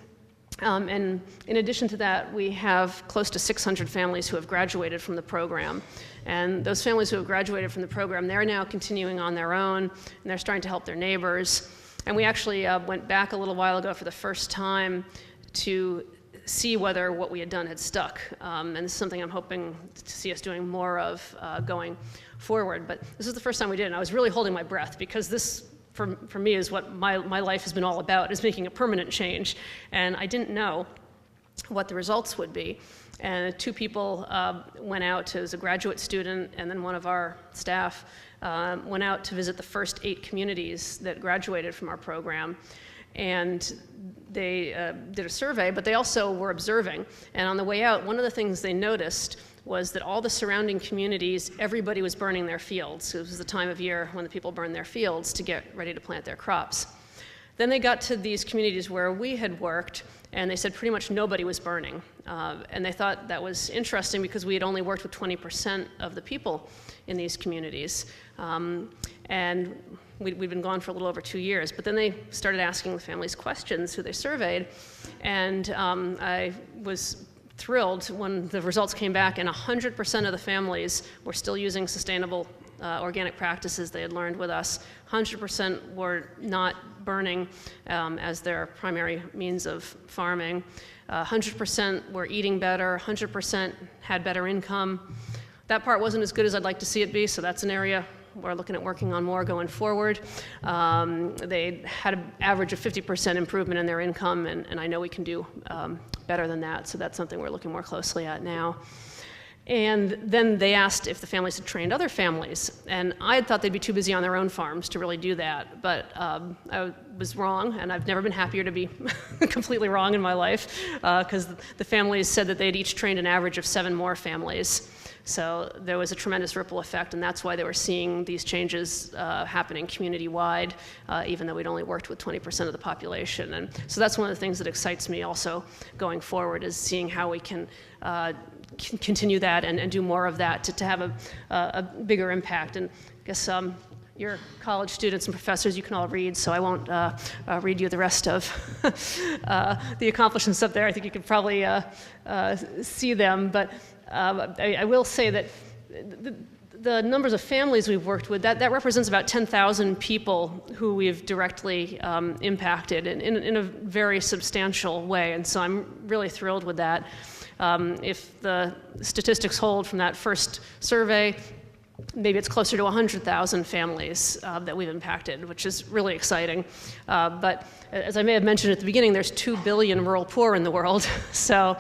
And in addition to that, we have close to 600 families who have graduated from the program. And those families who have graduated from the program, they're now continuing on their own, and they're starting to help their neighbors. And we actually went back a little while ago for the first time to see whether what we had done had stuck. And this is something I'm hoping to see us doing more of going forward. But this is the first time we did, and I was really holding my breath because this, for me, is what my life has been all about, is making a permanent change. And I didn't know what the results would be. And two people went out, as a graduate student, and then one of our staff went out to visit the first 8 communities that graduated from our program. And they did a survey, but they also were observing. And on the way out, one of the things they noticed was that all the surrounding communities, everybody was burning their fields. It was the time of year when the people burn their fields to get ready to plant their crops. Then they got to these communities where we had worked, and they said pretty much nobody was burning. And they thought that was interesting because we had only worked with 20% of the people in these communities. And we'd been gone for a little over 2 years. But then they started asking the families questions who they surveyed. And I was thrilled when the results came back, and 100% of the families were still using sustainable organic practices they had learned with us. 100% were not burning as their primary means of farming. 100% were eating better, 100% had better income. That part wasn't as good as I'd like to see it be, so that's an area we're looking at working on more going forward. They had an average of 50% improvement in their income, and I know we can do better than that, so that's something we're looking more closely at now. And then they asked if the families had trained other families, and I had thought they'd be too busy on their own farms to really do that, but I was wrong, and I've never been happier to be completely wrong in my life, because the families said that they'd each trained an average of 7 more families. So there was a tremendous ripple effect, and that's why they were seeing these changes happening community-wide, even though we'd only worked with 20% of the population. And so that's one of the things that excites me also going forward, is seeing how we can continue that and do more of that to have a bigger impact. And I guess your college students and professors, you can all read, so I won't read you the rest of the accomplishments up there. I think you could probably see them, but I will say that the numbers of families we've worked with, that represents about 10,000 people who we've directly impacted in a very substantial way, and so I'm really thrilled with that. If the statistics hold from that first survey, maybe it's closer to 100,000 families that we've impacted, which is really exciting. But as I may have mentioned at the beginning, there's 2 billion rural poor in the world, so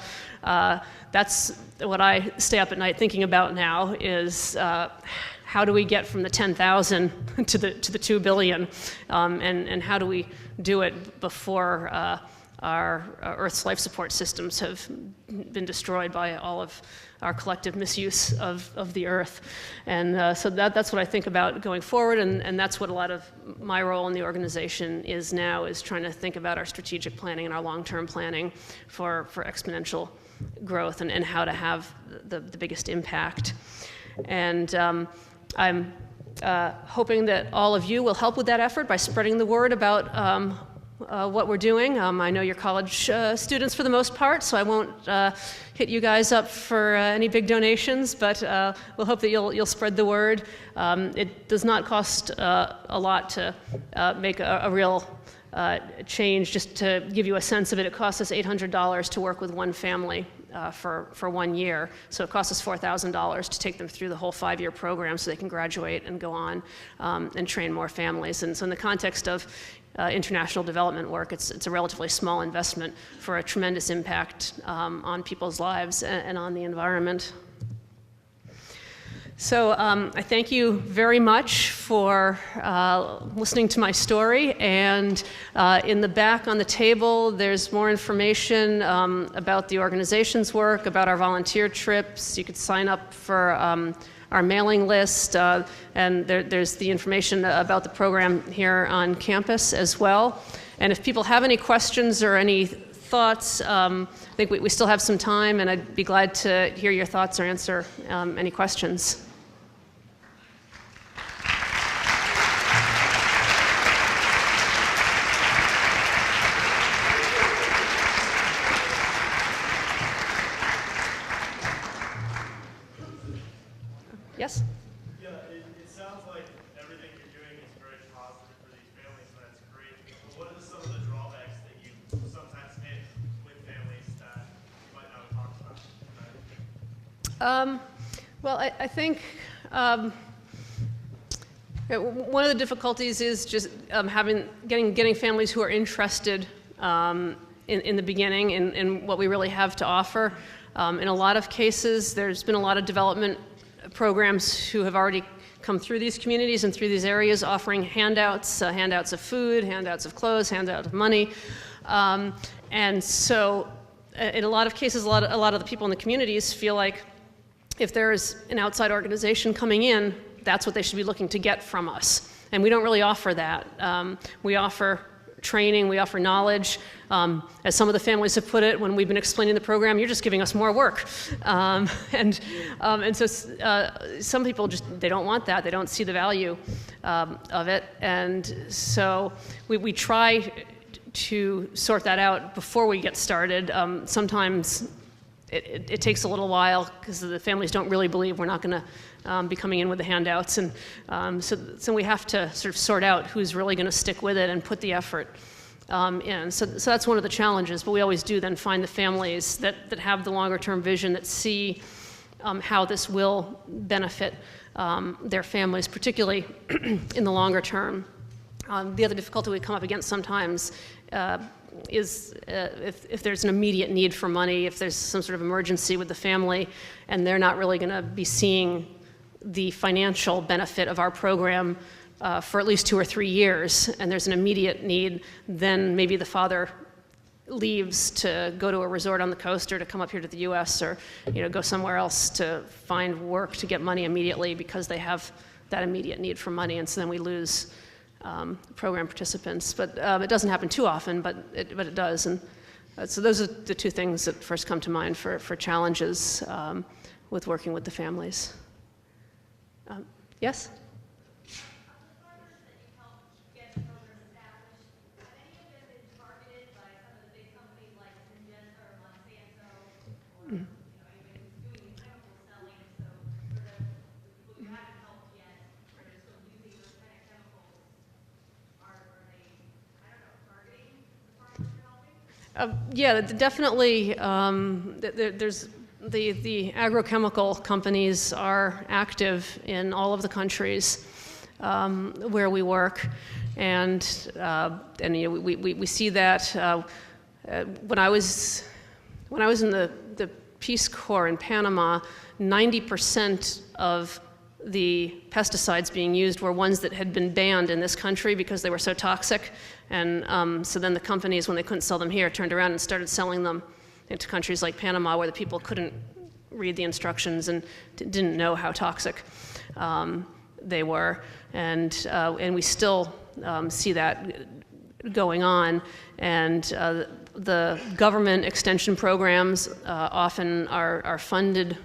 that's what I stay up at night thinking about now, is how do we get from the 10,000 to the 2 billion, and how do we do it before our Earth's life support systems have been destroyed by all of our collective misuse of the Earth. And so that's what I think about going forward, and that's what a lot of my role in the organization is now, is trying to think about our strategic planning and our long-term planning for exponential growth and how to have the biggest impact. And I'm hoping that all of you will help with that effort by spreading the word about what we're doing. I know you're college students for the most part, so I won't hit you guys up for any big donations, but we'll hope that you'll spread the word. It does not cost a lot to make a real change. Just to give you a sense of it, it costs us $800 to work with one family for 1 year. So it costs us $4,000 to take them through the whole 5-year program so they can graduate and go on and train more families. And so in the context of international development work, it's a relatively small investment for a tremendous impact on people's lives and on the environment. So I thank you very much for listening to my story, and in the back on the table there's more information about the organization's work, about our volunteer trips. You could sign up for our mailing list, and there's the information about the program here on campus as well. And if people have any questions or any thoughts, I think we still have some time, and I'd be glad to hear your thoughts or answer any questions. Yes? Yeah, it sounds like everything you're doing is very positive for these families, and that's great. But what are some of the drawbacks that you sometimes hit with families that you might not have talked about? Well, I think one of the difficulties is just getting families who are interested in the beginning in what we really have to offer. In a lot of cases, there's been a lot of development programs who have already come through these communities and through these areas, offering handouts, handouts of food, handouts of clothes, handouts of money. And so in a lot of cases, a lot of the people in the communities feel like if there's an outside organization coming in, that's what they should be looking to get from us. And we don't really offer that. We offer training, we offer knowledge. As some of the families have put it when we've been explaining the program, you're just giving us more work. And so some people they don't want that. They don't see the value of it. And so we try to sort that out before we get started. Sometimes it takes a little while because the families don't really believe we're not going to be coming in with the handouts. And so we have to sort of sort out who's really going to stick with it and put the effort in. So that's one of the challenges, but we always do then find the families that have the longer term vision, that see how this will benefit their families, particularly in the longer term. The other difficulty we come up against sometimes is if there's an immediate need for money, if there's some sort of emergency with the family, and they're not really going to be seeing the financial benefit of our program for at least 2 or 3 years, and there's an immediate need, then maybe the father leaves to go to a resort on the coast or to come up here to the U.S. or go somewhere else to find work to get money immediately because they have that immediate need for money, and so then we lose program participants. But it doesn't happen too often, but it does. And so those are the 2 things that first come to mind for challenges with working with the families. Yes? Yeah, definitely. There's the agrochemical companies are active in all of the countries where we work, and we see that when I was in the Peace Corps in Panama, 90% of the pesticides being used were ones that had been banned in this country because they were so toxic. And so then the companies, when they couldn't sell them here, turned around and started selling them into countries like Panama, where the people couldn't read the instructions and didn't know how toxic they were. And we still see that going on. And the government extension programs often are funded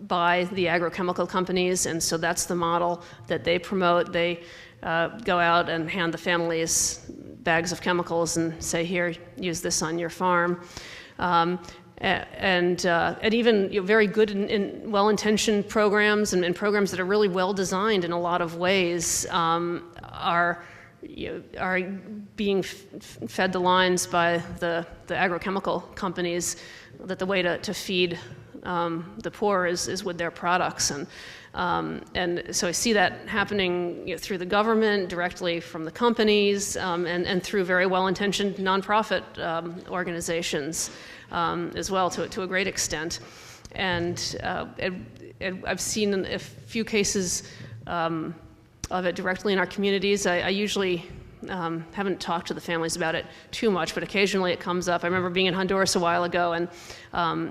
by the agrochemical companies, and so that's the model that they promote. They go out and hand the families bags of chemicals and say, here, use this on your farm. And even very good and well-intentioned programs and programs that are really well-designed in a lot of ways are being fed the lines by the agrochemical companies, that the way to feed the poor is with their products. And so I see that happening through the government, directly from the companies, and through very well-intentioned nonprofit organizations as well, to a great extent. And I've seen a few cases of it directly in our communities. I usually haven't talked to the families about it too much, but occasionally it comes up. I remember being in Honduras a while ago, and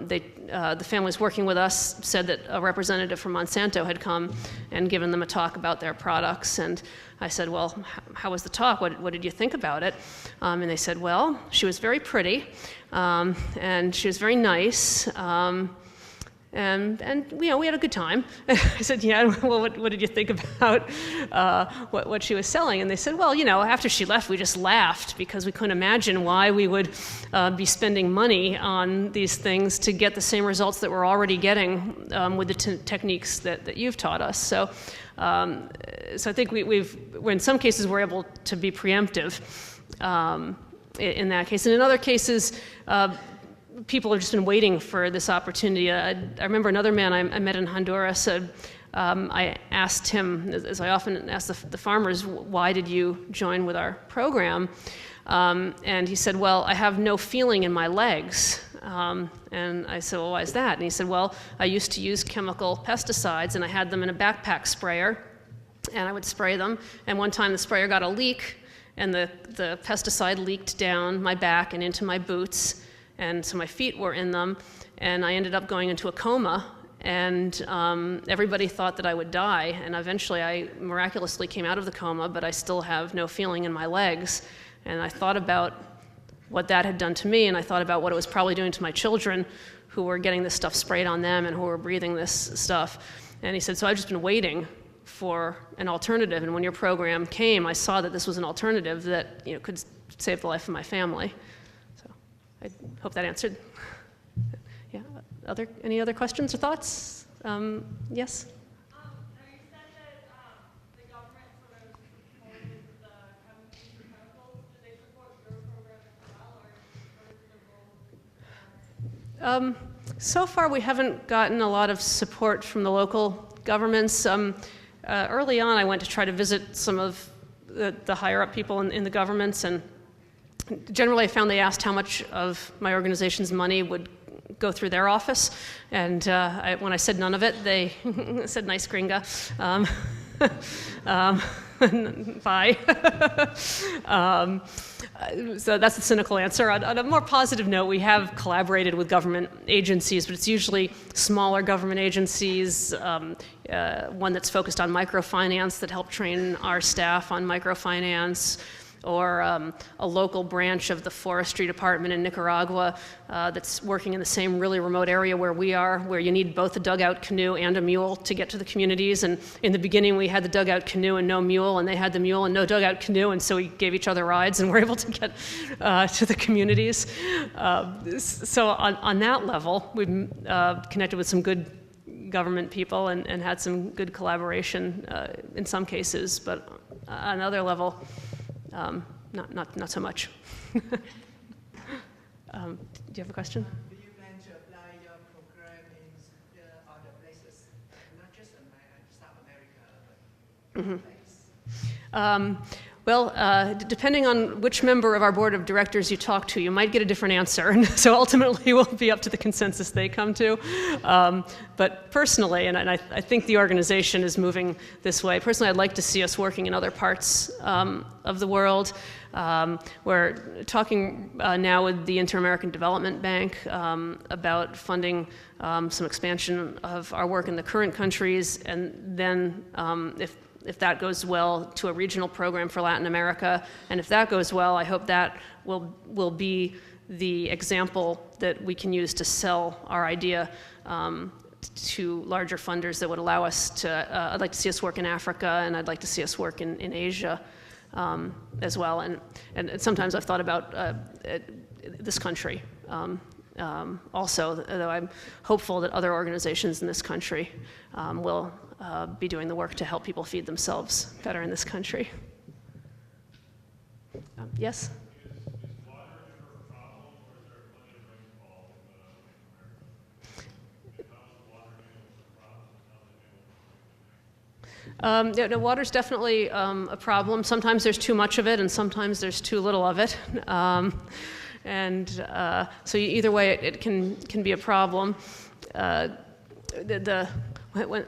the families working with us said that a representative from Monsanto had come and given them a talk about their products. And I said, well, how was the talk? What did you think about it? And they said, well, she was very pretty, and she was very nice. And we had a good time. I said, yeah, well, what did you think about what she was selling? And they said, well, after she left, we just laughed because we couldn't imagine why we would be spending money on these things to get the same results that we're already getting with the techniques that you've taught us. So I think in some cases, we're able to be preemptive in that case. And in other cases, people have just been waiting for this opportunity. I remember another man I met in Honduras. I asked him, as I often ask the farmers, why did you join with our program? And he said, well, I have no feeling in my legs. And I said, well, why is that? And he said, well, I used to use chemical pesticides, and I had them in a backpack sprayer, and I would spray them. And one time the sprayer got a leak, and the pesticide leaked down my back and into my boots. And so my feet were in them, and I ended up going into a coma, and everybody thought that I would die, and eventually I miraculously came out of the coma, but I still have no feeling in my legs. And I thought about what that had done to me, and I thought about what it was probably doing to my children, who were getting this stuff sprayed on them and who were breathing this stuff. And he said, so I've just been waiting for an alternative, and when your program came, I saw that this was an alternative that could save the life of my family. I hope that answered. Yeah. Any other questions or thoughts? Yes? Now you said that the government sort of supported the chemicals. Do they support your program So far, we haven't gotten a lot of support from the local governments. Early on, I went to try to visit some of the higher-up people in the governments, and generally I found they asked how much of my organization's money would go through their office, and when I said none of it, they said, "Nice gringa." Bye. So that's the cynical answer. On a more positive note, we have collaborated with government agencies, but it's usually smaller government agencies, one that's focused on microfinance that help train our staff on microfinance, or a local branch of the forestry department in Nicaragua that's working in the same really remote area where we are, where you need both a dugout canoe and a mule to get to the communities. And in the beginning, we had the dugout canoe and no mule, and they had the mule and no dugout canoe, and so we gave each other rides and were able to get to the communities. So on that level, we've connected with some good government people and had some good collaboration in some cases, but on another level, not so much. Do you have a question? Do you plan to apply your program in other places, not just South America, but other places? Well, depending on which member of our board of directors you talk to, you might get a different answer. And so ultimately, it will be up to the consensus they come to. But personally, and I think the organization is moving this way, personally, I'd like to see us working in other parts of the world. We're talking now with the Inter-American Development Bank about funding some expansion of our work in the current countries, and then if that goes well, to a regional program for Latin America. And if that goes well, I hope that will be the example that we can use to sell our idea to larger funders that would allow us to, I'd like to see us work in Africa, and I'd like to see us work in Asia as well. And sometimes I've thought about this country also, though I'm hopeful that other organizations in this country will be doing the work to help people feed themselves better in this country. Yes? Is water ever a problem, or is there plenty of rainfall in America? How is the water handled as a problem? No, water's definitely a problem. Sometimes there's too much of it, and sometimes there's too little of it. So either way, it can be a problem.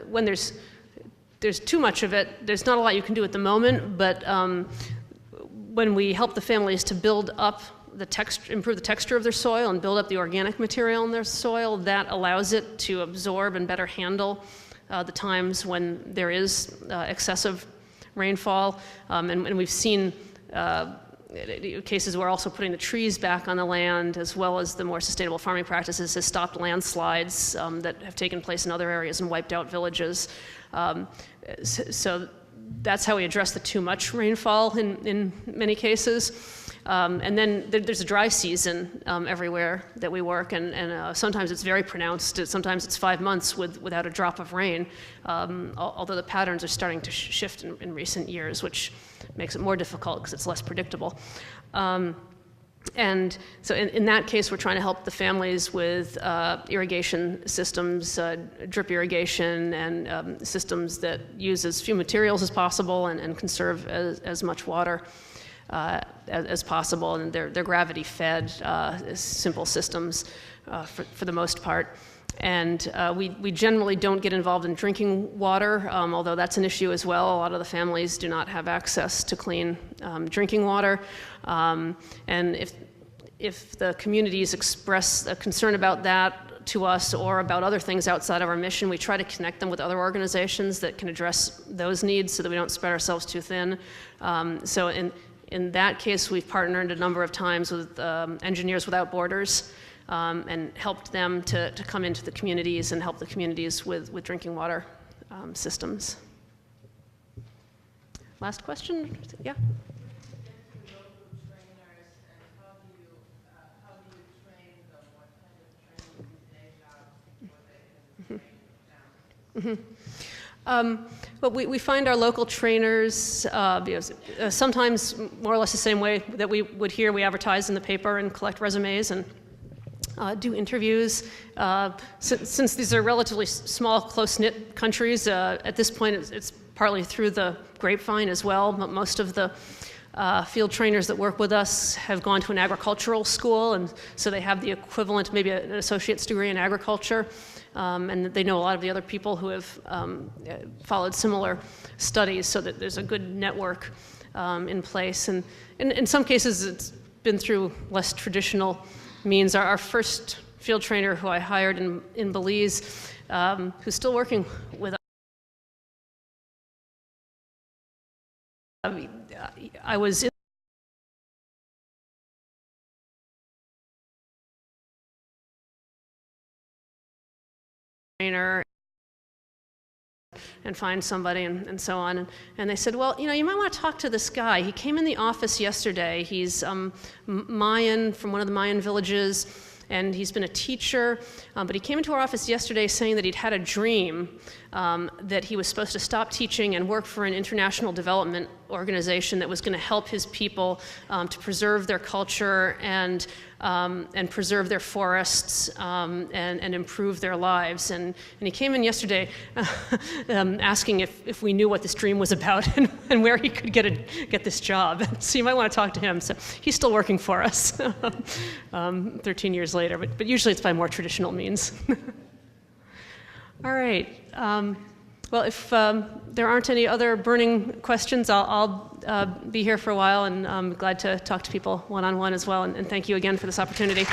When there's too much of it, there's not a lot you can do at the moment, but when we help the families to build up improve the texture of their soil and build up the organic material in their soil, that allows it to absorb and better handle the times when there is excessive rainfall. And we've seen cases where also putting the trees back on the land, as well as the more sustainable farming practices, has stopped landslides that have taken place in other areas and wiped out villages. So that's how we address the too much rainfall in many cases. And then there's a dry season everywhere that we work, and sometimes it's very pronounced. Sometimes it's 5 months without a drop of rain, although the patterns are starting to shift in recent years, which makes it more difficult because it's less predictable. And so in that case, we're trying to help the families with irrigation systems, drip irrigation, and systems that use as few materials as possible and conserve as much water as possible. And they're gravity-fed, simple systems for the most part. And we generally don't get involved in drinking water, although that's an issue as well. A lot of the families do not have access to clean drinking water. And if the communities express a concern about that to us or about other things outside of our mission, we try to connect them with other organizations that can address those needs so that we don't spread ourselves too thin. So in that case, we've partnered a number of times with Engineers Without Borders, and helped them to come into the communities and help the communities with drinking water systems. Last question? Yeah? But we find our local trainers sometimes more or less the same way that we would here. We advertise in the paper and collect resumes and do interviews. Since these are relatively small, close-knit countries, at this point it's partly through the grapevine as well. But most of the field trainers that work with us have gone to an agricultural school, and so they have the equivalent, maybe an associate's degree in agriculture. And they know a lot of the other people who have followed similar studies, so that there's a good network in place. And in some cases, it's been through less traditional means. Our first field trainer who I hired in Belize, who's still working with us, I was in trainer and find somebody and so on. And they said, well, you might want to talk to this guy. He came in the office yesterday. He's Mayan, from one of the Mayan villages, and he's been a teacher. But he came into our office yesterday saying that he'd had a dream that he was supposed to stop teaching and work for an international development organization that was going to help his people to preserve their culture and preserve their forests and improve their lives. And he came in yesterday asking if we knew what this dream was about and where he could get this job. So you might want to talk to him. So he's still working for us 13 years later, but usually it's by more traditional means. All right. Well, if there aren't any other burning questions, I'll be here for a while, and I'm glad to talk to people one-on-one as well. And thank you again for this opportunity.